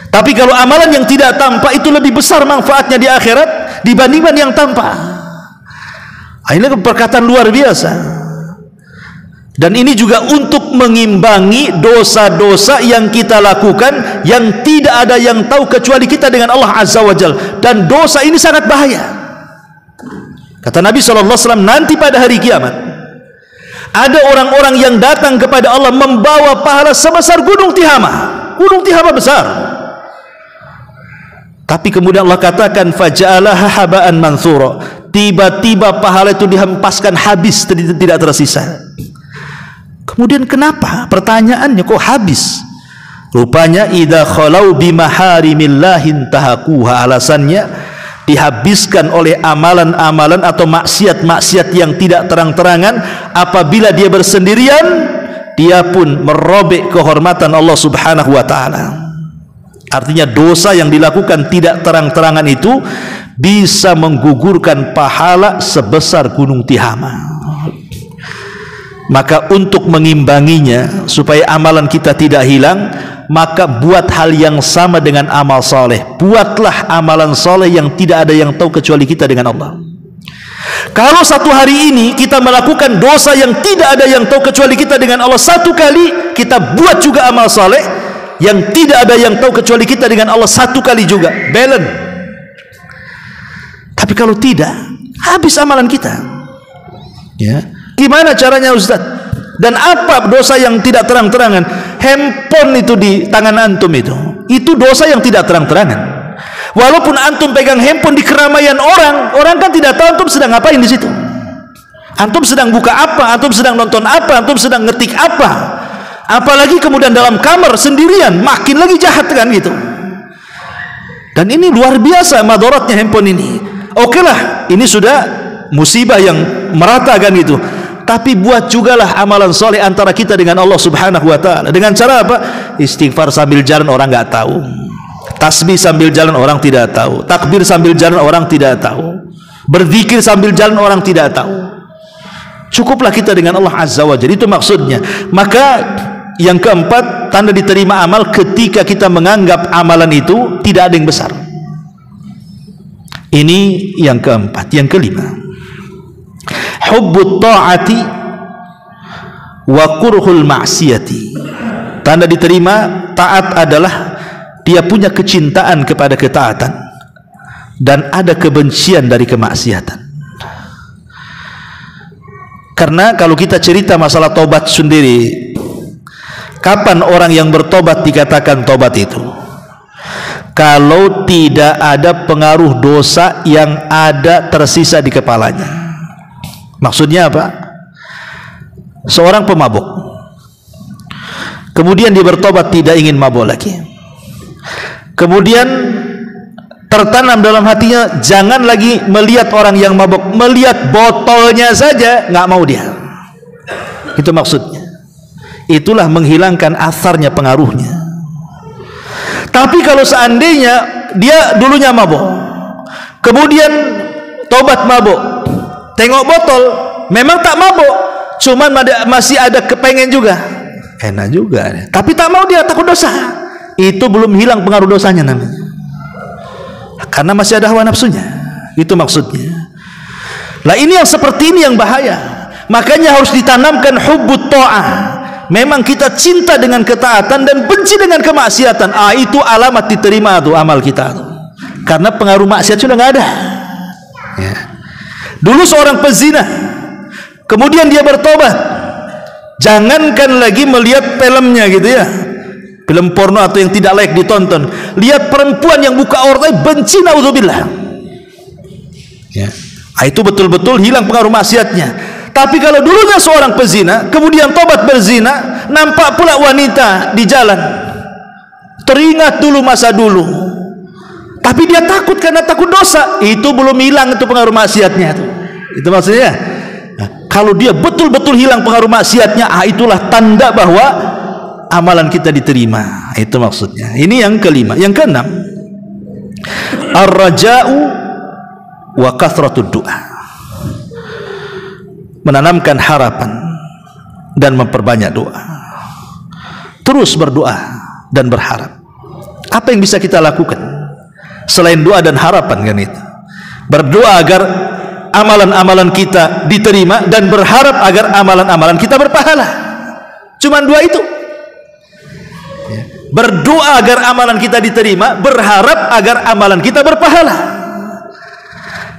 Tapi kalau amalan yang tidak tampak itu lebih besar manfaatnya di akhirat dibandingkan yang tampak. Ini perkataan luar biasa. Dan ini juga untuk mengimbangi dosa-dosa yang kita lakukan, yang tidak ada yang tahu kecuali kita dengan Allah Azza wa Jalla. Dan dosa ini sangat bahaya. Kata Nabi SAW, nanti pada hari kiamat ada orang-orang yang datang kepada Allah membawa pahala sebesar gunung Tihama. Gunung Tihama besar. Tapi kemudian Allah katakan, faja'alaha haba'an manthura. Tiba-tiba pahala itu dihempaskan habis, tidak tersisa. Kemudian kenapa? Pertanyaannya kok habis? Rupanya idza khalau bimaharimillahi tahaquha. Alasannya dihabiskan oleh amalan-amalan atau maksiat-maksiat yang tidak terang-terangan. Apabila dia bersendirian, dia pun merobek kehormatan Allah Subhanahu wa taala. Artinya dosa yang dilakukan tidak terang-terangan itu bisa menggugurkan pahala sebesar gunung Tihama. Maka untuk mengimbanginya supaya amalan kita tidak hilang, maka buat hal yang sama dengan amal soleh. Buatlah amalan soleh yang tidak ada yang tahu kecuali kita dengan Allah. Kalau satu hari ini kita melakukan dosa yang tidak ada yang tahu kecuali kita dengan Allah, satu kali kita buat juga amal soleh yang tidak ada yang tahu kecuali kita dengan Allah, satu kali juga, balance. Tapi kalau tidak, habis amalan kita. Ya. Gimana caranya Ustaz? Dan apa dosa yang tidak terang-terangan? Handphone itu di tangan antum itu dosa yang tidak terang-terangan. Walaupun antum pegang handphone di keramaian orang, orang kan tidak tahu antum sedang ngapain di situ. Antum sedang buka apa? Antum sedang nonton apa? Antum sedang ngetik apa? Apalagi kemudian dalam kamar sendirian, makin lagi jahat kan gitu. Dan ini luar biasa madaratnya handphone ini. Oke lah, ini sudah musibah yang merata kan gitu. Tapi buat jugalah amalan soleh antara kita dengan Allah Subhanahu wa ta'ala. Dengan cara apa? Istighfar sambil jalan orang nggak tahu, tasbih sambil jalan orang tidak tahu, takbir sambil jalan orang tidak tahu, berzikir sambil jalan orang tidak tahu. Cukuplah kita dengan Allah Azza wa Jalla, itu maksudnya. Maka yang keempat, tanda diterima amal ketika kita menganggap amalan itu tidak ada yang besar. Ini yang keempat. Yang kelima, hubbut ta'ati wa kurhul ma'siyati. Tanda diterima taat adalah dia punya kecintaan kepada ketaatan dan ada kebencian dari kemaksiatan. Karena kalau kita cerita masalah tobat sendiri, kapan orang yang bertobat dikatakan tobat itu? Kalau tidak ada pengaruh dosa yang ada tersisa di kepalanya. Maksudnya apa? Seorang pemabuk, kemudian dia bertobat tidak ingin mabuk lagi. Kemudian tertanam dalam hatinya, jangan lagi melihat orang yang mabuk, melihat botolnya saja nggak mau dia. Itu maksudnya. Itulah menghilangkan asarnya, pengaruhnya. Tapi kalau seandainya dia dulunya mabuk, kemudian tobat mabuk, tengok botol, memang tak mabuk, cuman masih ada kepengen juga, enak juga, tapi tak mau dia, takut dosa. Itu belum hilang pengaruh dosanya namanya, karena masih ada hawa nafsunya. Itu maksudnya. Lah ini yang seperti ini yang bahaya. Makanya harus ditanamkan hubbut ta'ah. Memang kita cinta dengan ketaatan dan benci dengan kemaksiatan. Itu alamat diterima tuh amal kita tuh. Karena pengaruh maksiat sudah nggak ada. Ya. Dulu seorang pezina, kemudian dia bertobat. Jangankan lagi melihat filmnya gitu ya, film porno atau yang tidak layak ditonton. Lihat perempuan yang buka aurat, benci, naudzubillah. Ya. Itu betul-betul hilang pengaruh maksiatnya. Tapi kalau dulunya seorang pezina, kemudian tobat berzina, nampak pula wanita di jalan, teringat dulu masa dulu, tapi dia takut karena takut dosa. Itu belum hilang itu pengaruh maksiatnya. Itu maksudnya. Nah, kalau dia betul-betul hilang pengaruh maksiatnya, itulah tanda bahwa amalan kita diterima. Itu maksudnya. Ini yang kelima. Yang keenam, ar-raja'u wa kathratud du'a. Menanamkan harapan dan memperbanyak doa. Terus berdoa dan berharap. Apa yang bisa kita lakukan selain doa dan harapan kan itu? Berdoa agar amalan-amalan kita diterima dan berharap agar amalan-amalan kita berpahala. Cuman dua itu. Berdoa agar amalan kita diterima, berharap agar amalan kita berpahala.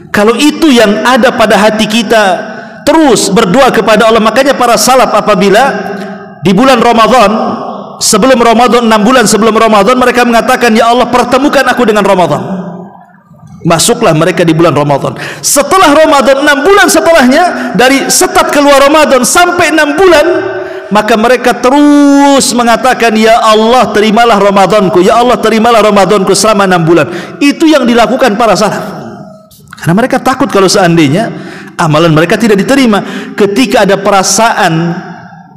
Kalau itu yang ada pada hati kita, terus berdoa kepada Allah. Makanya para salaf apabila di bulan Ramadan, sebelum Ramadan, 6 bulan sebelum Ramadan, mereka mengatakan, ya Allah pertemukan aku dengan Ramadan. Masuklah mereka di bulan Ramadan. Setelah Ramadan, 6 bulan setelahnya, dari start keluar Ramadan sampai 6 bulan, maka mereka terus mengatakan, ya Allah terimalah Ramadanku, ya Allah terimalah Ramadanku selama 6 bulan. Itu yang dilakukan para salaf. Karena mereka takut kalau seandainya amalan mereka tidak diterima. Ketika ada perasaan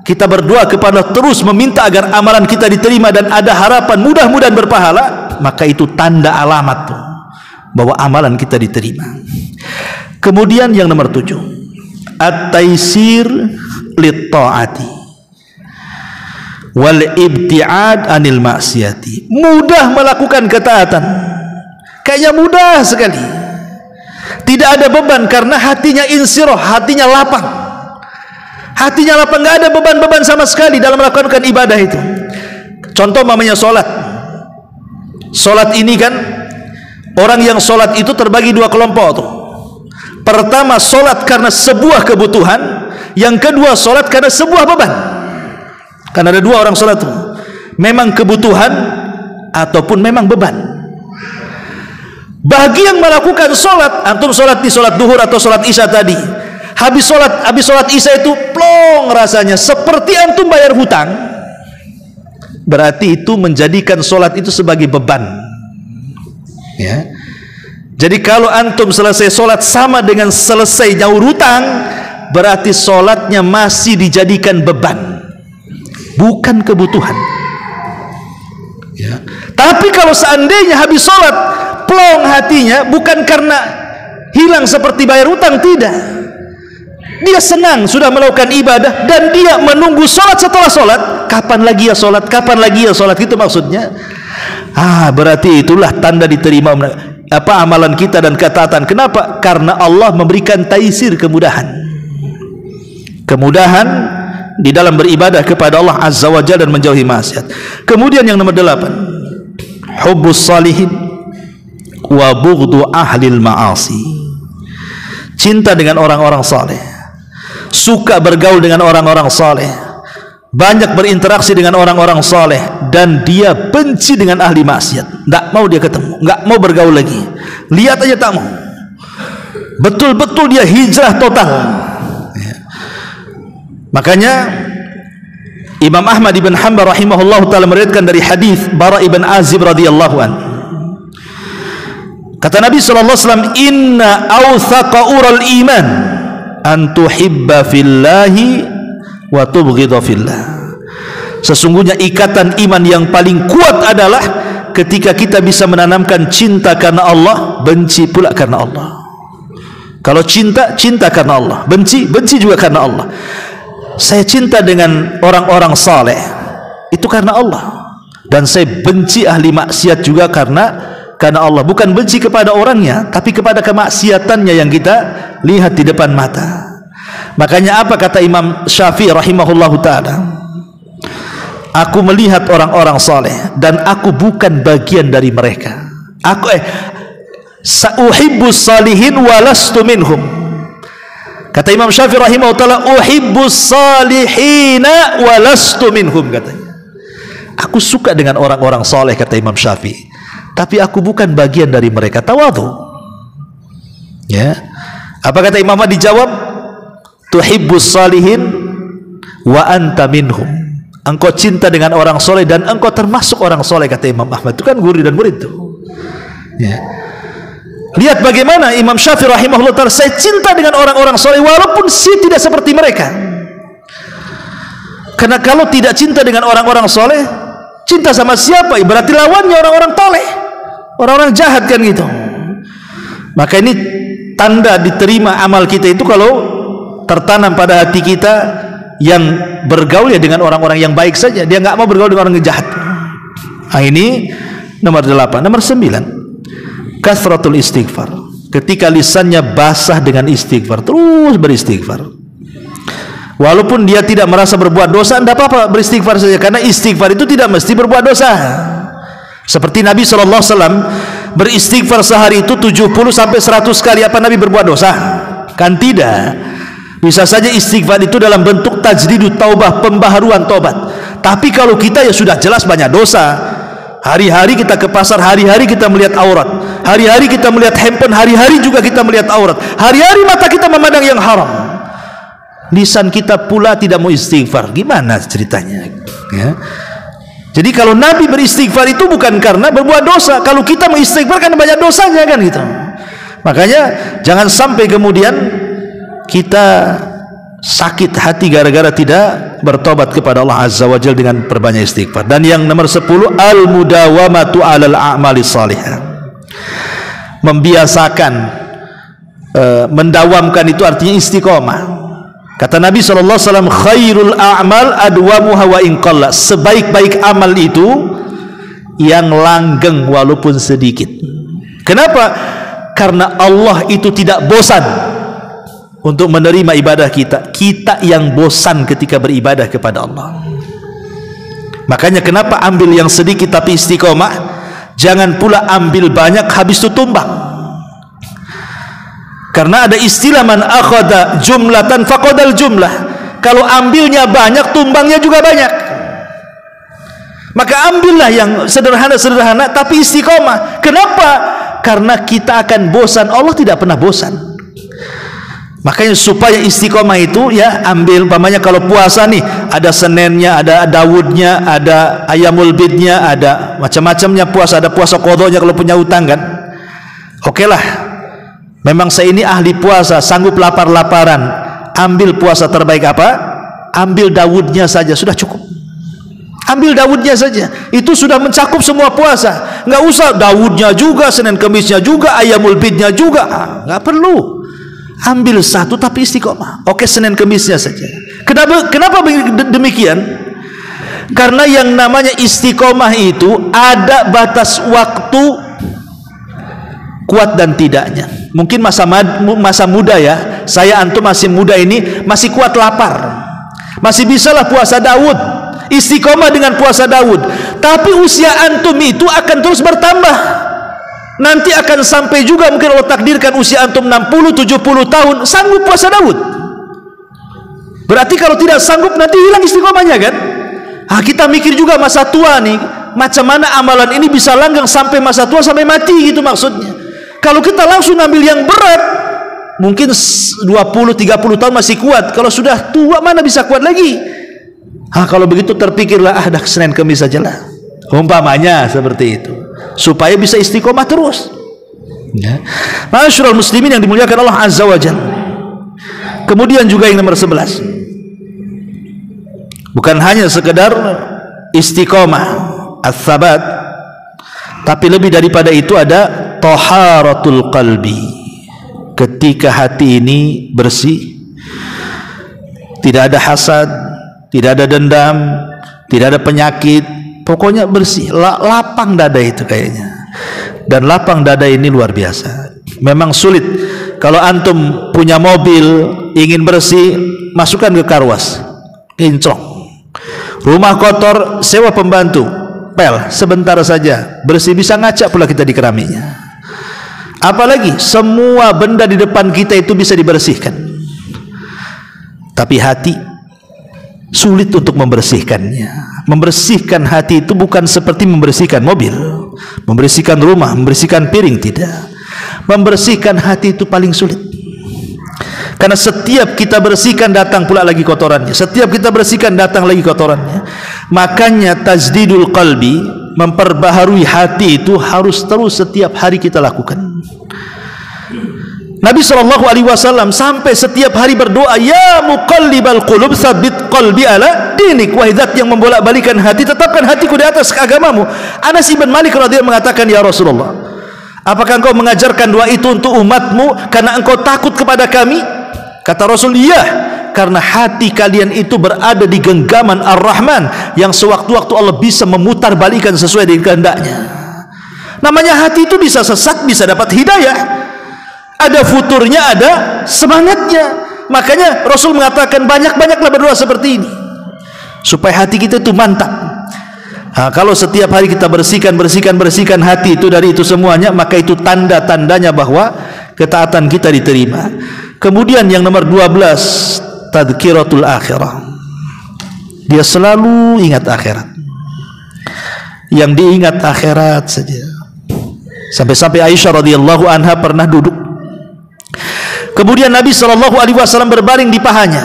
kita berdoa kepada Allah, terus meminta agar amalan kita diterima dan ada harapan mudah-mudahan berpahala, maka itu tanda alamat tuh bahwa amalan kita diterima. Kemudian yang nomor 7, at-taisir lit-ta'ati wal ibti'ad anil maksiati. Mudah melakukan ketaatan, kayaknya mudah sekali. Tidak ada beban karena hatinya insirah, hatinya lapang. Hatinya lapang, nggak ada beban-beban sama sekali dalam melakukan ibadah itu. Contoh mamanya sholat. Sholat ini kan, orang yang sholat itu terbagi dua kelompok tuh. Pertama, sholat karena sebuah kebutuhan. Yang kedua, sholat karena sebuah beban. Karena ada dua orang sholat tuh, memang kebutuhan ataupun memang beban. Bagi yang melakukan sholat, antum sholat di sholat duhur atau sholat isya tadi, habis sholat isya itu plong rasanya seperti antum bayar hutang. Berarti itu menjadikan sholat itu sebagai beban. Ya. Jadi kalau antum selesai sholat sama dengan selesai nyaur hutang, berarti sholatnya masih dijadikan beban, bukan kebutuhan. Ya. Tapi kalau seandainya habis sholat plong hatinya, bukan karena hilang seperti bayar hutang, tidak. Dia senang sudah melakukan ibadah dan dia menunggu sholat setelah sholat. Kapan lagi ya sholat? Kapan lagi ya sholat? Itu maksudnya. Berarti itulah tanda diterima amalan kita dan ketaatan. Kenapa? Karena Allah memberikan taisir, kemudahan. Kemudahan di dalam beribadah kepada Allah Azza wa Jalla dan menjauhi maksiat. Kemudian yang nomor 8, hubbus salihin wa bughdu ahlil ma'asi. Cinta dengan orang-orang saleh, suka bergaul dengan orang-orang saleh, banyak berinteraksi dengan orang-orang saleh, dan dia benci dengan ahli maksiat. Tidak mau dia ketemu, nggak mau bergaul lagi. Lihat aja tak mau. Betul-betul dia hijrah total. Makanya Imam Ahmad ibn Hanbal rahimahullah taala meriwayatkan dari hadis Bara ibn Azib radhiyallahu an. Kata Nabi sallallahu alaihi wasallam, "Inna awthaqa ural iman an tuhibba fillahi wa tubghidha fillah." Sesungguhnya ikatan iman yang paling kuat adalah ketika kita bisa menanamkan cinta karena Allah, benci pula karena Allah. Kalau cinta, cinta karena Allah, benci, benci juga karena Allah. Saya cinta dengan orang-orang saleh itu karena Allah, dan saya benci ahli maksiat juga karena Allah. Bukan benci kepada orangnya, tapi kepada kemaksiatannya yang kita lihat di depan mata. Makanya apa kata Imam Syafi'i rahimahullahu taala? Aku melihat orang-orang saleh dan aku bukan bagian dari mereka. Sa'uhibbus salihin walastu minhum. Kata Imam Syafi'i rahimahullah ta'ala, uhibbus salihina walastu minhum, katanya. Aku suka dengan orang-orang saleh, kata Imam Syafi'i, tapi aku bukan bagian dari mereka. Tawadhu. Ya. Apa kata Imam Ahmad dijawab? Tuhibbus salihin wa anta minhum. Engkau cinta dengan orang soleh dan engkau termasuk orang soleh, kata Imam Ahmad. Itu kan guru dan murid itu. Ya. Lihat bagaimana Imam Syafi'i rahimahullah ta'ala, saya cinta dengan orang-orang soleh walaupun saya tidak seperti mereka. Karena kalau tidak cinta dengan orang-orang soleh, cinta sama siapa? Berarti lawannya orang-orang toleh, orang-orang jahat, kan gitu. Maka ini tanda diterima amal kita itu kalau tertanam pada hati kita yang bergaul ya dengan orang-orang yang baik saja. Dia nggak mau bergaul dengan orang yang jahat. Nah, ini nomor 8. Nomor 9, kasratul istighfar. Ketika lisannya basah dengan istighfar, terus beristighfar. Walaupun dia tidak merasa berbuat dosa, tidak apa-apa, beristighfar saja, karena istighfar itu tidak mesti berbuat dosa. Seperti Nabi SAW beristighfar sehari itu 70 sampai 100 kali. Apa Nabi berbuat dosa? Kan tidak. Bisa saja istighfar itu dalam bentuk tajdidut taubah, pembaharuan tobat. Tapi kalau kita ya sudah jelas banyak dosa. Hari-hari kita ke pasar, hari-hari kita melihat aurat, hari-hari kita melihat handphone, hari-hari juga kita melihat aurat, hari-hari mata kita memandang yang haram. Lisan kita pula tidak mau istighfar. Gimana ceritanya? Ya. Jadi kalau Nabi beristighfar itu bukan karena berbuat dosa. Kalau kita mengistighfar karena banyak dosanya, kan gitu. Makanya jangan sampai kemudian kita sakit hati gara-gara tidak bertobat kepada Allah Azza wa Jalla dengan perbanyak istighfar. Dan yang nomor 10, al-mudawamatu 'alal a'mali salihah. Membiasakan, mendawamkan itu artinya istiqomah. Kata Nabi SAW, khairul a'mal adwamuha wa in qalla. Sebaik-baik amal itu yang langgeng walaupun sedikit. Kenapa? Karena Allah itu tidak bosan untuk menerima ibadah kita. Kita yang bosan ketika beribadah kepada Allah. Makanya kenapa ambil yang sedikit tapi istiqomah, jangan pula ambil banyak habis itu tumbang. Karena ada istilah man akhadha jumlatan faqadal jumlah. Kalau ambilnya banyak, tumbangnya juga banyak. Maka ambillah yang sederhana-sederhana tapi istiqomah. Kenapa? Karena kita akan bosan. Allah tidak pernah bosan. Makanya supaya istiqomah itu ya ambil, umpamanya kalau puasa nih, ada Seninnya, ada Daudnya, ada Ayamul Bidnya, ada macam-macamnya puasa, ada puasa qadhonya kalau punya utang, kan. Oke lah, memang saya ini ahli puasa, sanggup lapar-laparan. Ambil puasa terbaik apa? Ambil Daudnya saja, sudah cukup. Ambil Daudnya saja, itu sudah mencakup semua puasa. Nggak usah Daudnya juga, Senin Kemisnya juga, Ayamul Bidnya juga, nggak perlu. Ambil satu tapi istiqomah. Oke, Senin Kemisnya saja. Kenapa demikian? Karena yang namanya istiqomah itu ada batas waktu kuat dan tidaknya. Mungkin masa muda ya, saya antum masih muda ini, masih kuat lapar, masih bisalah puasa Daud, istiqomah dengan puasa Daud. Tapi usia antum itu akan terus bertambah. Nanti akan sampai juga mungkin Allah takdirkan usia antum 60-70 tahun sanggup puasa Daud. Berarti kalau tidak sanggup nanti hilang istiqomahnya kan? Kita mikir juga masa tua nih, macam mana amalan ini bisa langgeng sampai masa tua, sampai mati gitu maksudnya. Kalau kita langsung ambil yang berat, mungkin 20-30 tahun masih kuat. Kalau sudah tua mana bisa kuat lagi? Kalau begitu terpikirlah, dah Senin Kemis saja lah. Umpamanya seperti itu, supaya bisa istiqomah terus. Ya. Masyarul muslimin yang dimuliakan Allah Azza wa Jalla. Kemudian juga yang nomor 11, bukan hanya sekedar istiqomah, ats-tsabat, tapi lebih daripada itu ada taharatul qalbi. Ketika hati ini bersih, tidak ada hasad, tidak ada dendam, tidak ada penyakit, pokoknya bersih, lapang dada itu kayaknya. Dan lapang dada ini luar biasa. Memang sulit. Kalau antum punya mobil ingin bersih, masukkan ke karwas, kinclong. Rumah kotor, sewa pembantu, pel, sebentar saja bersih, bisa ngaca pula kita di keramiknya. Apalagi semua benda di depan kita itu bisa dibersihkan. Tapi hati sulit untuk membersihkannya. Membersihkan hati itu bukan seperti membersihkan mobil, membersihkan rumah, membersihkan piring, tidak. Membersihkan hati itu paling sulit. Karena setiap kita bersihkan datang pula lagi kotorannya. Setiap kita bersihkan datang lagi kotorannya. Makanya tajdidul qalbi, memperbaharui hati itu harus terus setiap hari kita lakukan. Nabi SAW sampai setiap hari berdoa, ya muqallibal qulub tsabbit qalbi ala dinik. Wahai zat yang membolak-balikan hati, tetapkan hatiku di atas agamamu. Anas bin Malik radhiyallahu mengatakan, ya Rasulullah, apakah engkau mengajarkan doa itu untuk umatmu karena engkau takut kepada kami? Kata Rasul, iya, karena hati kalian itu berada di genggaman Ar-Rahman yang sewaktu-waktu Allah bisa memutar balikan sesuai dengan kehendaknya. Namanya hati itu bisa sesat, bisa dapat hidayah. Ada futurnya, ada semangatnya. Makanya Rasul mengatakan banyak-banyaklah berdoa seperti ini supaya hati kita itu mantap. Kalau setiap hari kita bersihkan hati itu dari itu semuanya, maka itu tanda-tandanya bahwa ketaatan kita diterima. Kemudian yang nomor 12, tadhkiratul akhirah. Dia selalu ingat akhirat. Yang diingat akhirat saja. Sampai-sampai Aisyah radhiyallahu anha pernah duduk. Kemudian Nabi SAW berbaring di pahanya.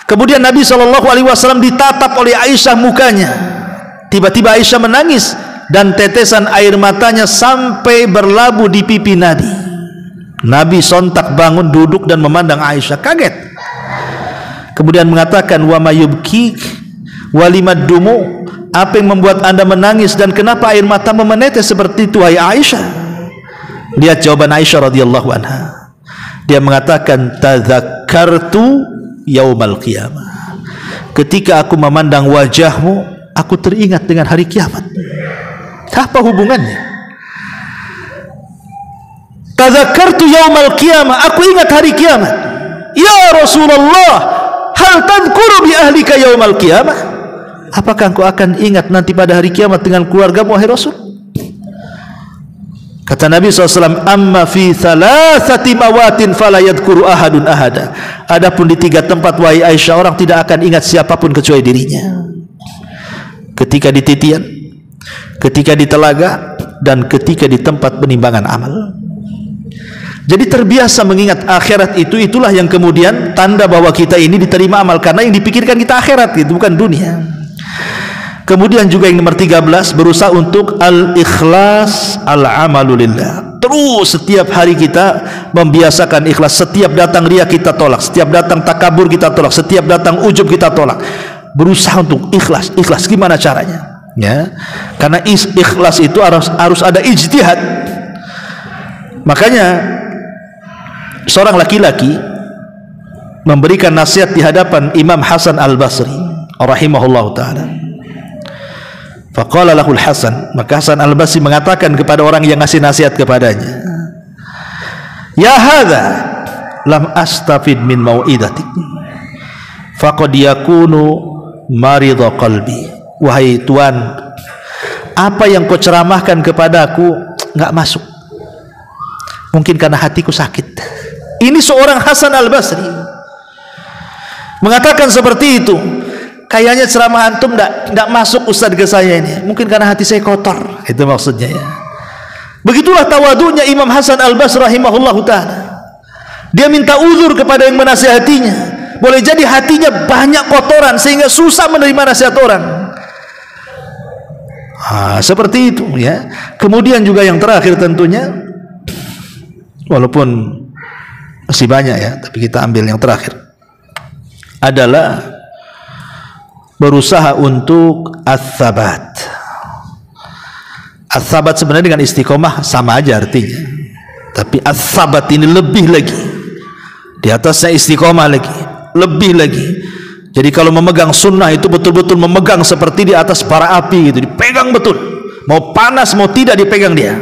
Kemudian Nabi SAW ditatap oleh Aisyah mukanya. Tiba-tiba Aisyah menangis dan tetesan air matanya sampai berlabuh di pipi Nabi. Nabi sontak bangun, duduk dan memandang Aisyah, kaget. Kemudian mengatakan, wa mayubkik walimad dumu, apa yang membuat anda menangis dan kenapa air mata menetes seperti itu, hai Aisyah? Lihat jawaban Aisyah radhiyallahu anha. Dia mengatakan, tadzakkartu yaumal qiyamah. Ketika aku memandang wajahmu, aku teringat dengan hari kiamat. Apa hubungannya? Tadzakkartu yaumal qiyamah, aku ingat hari kiamat. Ya Rasulullah, hal tadhkuru bi ahlika yaumal qiyamah? Apakah engkau akan ingat nanti pada hari kiamat dengan keluarga wahai Rasul? Kata Nabi SAW, amma fi thalathati mawatin fala yadhkuru ahadun ahada. Adapun di 3 tempat wahai Aisyah, orang tidak akan ingat siapapun kecuali dirinya. Ketika di titian, ketika di telaga, dan ketika di tempat penimbangan amal. Jadi terbiasa mengingat akhirat itu, itulah yang kemudian tanda bahwa kita ini diterima amal, karena yang dipikirkan kita akhirat itu, bukan dunia. Kemudian juga yang nomor 13, berusaha untuk al-ikhlas al-amalulillah. Terus setiap hari kita membiasakan ikhlas. Setiap datang riya kita tolak, setiap datang takabur kita tolak, setiap datang ujub kita tolak. Berusaha untuk ikhlas. Ikhlas gimana caranya? Ya, karena ikhlas itu harus ada ijtihad. Makanya seorang laki-laki memberikan nasihat di hadapan Imam Hasan Al-Basri rahimahullahu taala. Faqala lahul Hasan, maka Hasan Al-Basri mengatakan kepada orang yang ngasih nasihat kepadanya, ya hadza lam astafid min mau'idatik faqad yakunu maridha qalbi. Wahai tuan, apa yang kau ceramahkan kepadaku enggak masuk, mungkin karena hatiku sakit. Ini seorang Hasan Al-Basri mengatakan seperti itu. Kayaknya ceramah antum tidak masuk Ustaz ke saya ini. Mungkin karena hati saya kotor. Itu maksudnya ya. Begitulah tawadunya Imam Hasan Al-Basri rahimahullahu ta'ala. Dia minta uzur kepada yang menasihatinya. Boleh jadi hatinya banyak kotoran sehingga susah menerima nasihat orang. Seperti itu ya. Kemudian juga yang terakhir tentunya, walaupun masih banyak ya, tapi kita ambil yang terakhir, adalah berusaha untuk ats-tsabat. Ats-tsabat sebenarnya dengan istiqomah sama aja artinya, tapi ats-tsabat ini lebih lagi, di atasnya istiqomah lagi, lebih lagi. Jadi kalau memegang sunnah itu betul-betul memegang seperti di atas bara api gitu, dipegang betul, mau panas mau tidak dipegang dia.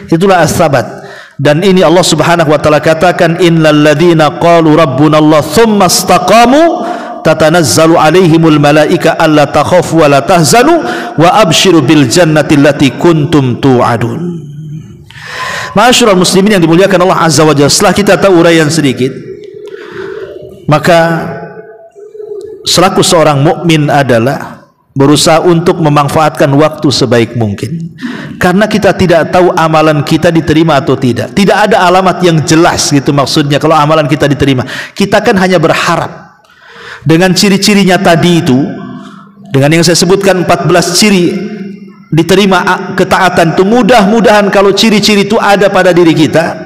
Itulah ats-tsabat. Dan ini Allah Subhanahu wa taala katakan, innal ladzina qalu rabbunallah tsumma istaqamu tatanazzalu alaihimul malaika alla takhafu wa la tahzanu wa abshiru bil jannati allati kuntum tu'adun. Ma'asyiral muslimin yang dimuliakan Allah Azza wa Jalla, setelah kita tahu uraian sedikit, maka selaku seorang mukmin adalah berusaha untuk memanfaatkan waktu sebaik mungkin, karena kita tidak tahu amalan kita diterima atau tidak. Tidak ada alamat yang jelas gitu maksudnya kalau amalan kita diterima. Kita kan hanya berharap dengan ciri-cirinya tadi itu, dengan yang saya sebutkan 14 ciri diterima ketaatan itu. Mudah-mudahan kalau ciri-ciri itu ada pada diri kita,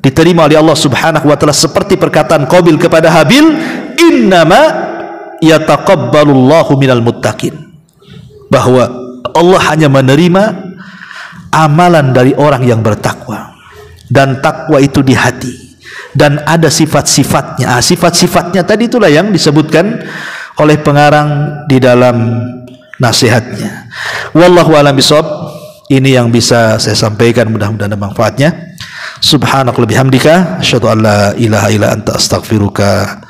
diterima oleh Allah Subhanahu wa taala, seperti perkataan Qabil kepada Habil, innama yataqabbalullahu minal muttaqin, bahwa Allah hanya menerima amalan dari orang yang bertakwa, dan takwa itu di hati, dan ada sifat-sifatnya. Sifat-sifatnya tadi itulah yang disebutkan oleh pengarang di dalam nasihatnya. Wallahu a'lam bishawab. Ini yang bisa saya sampaikan, mudah-mudahan ada manfaatnya. Subhanaka wa bihamdika asyhadu an la ilaha illa anta astaghfiruka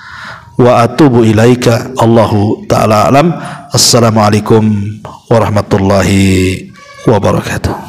wa atubu ilaika. Allahu ta'ala alam. Assalamualaikum warahmatullahi wabarakatuh.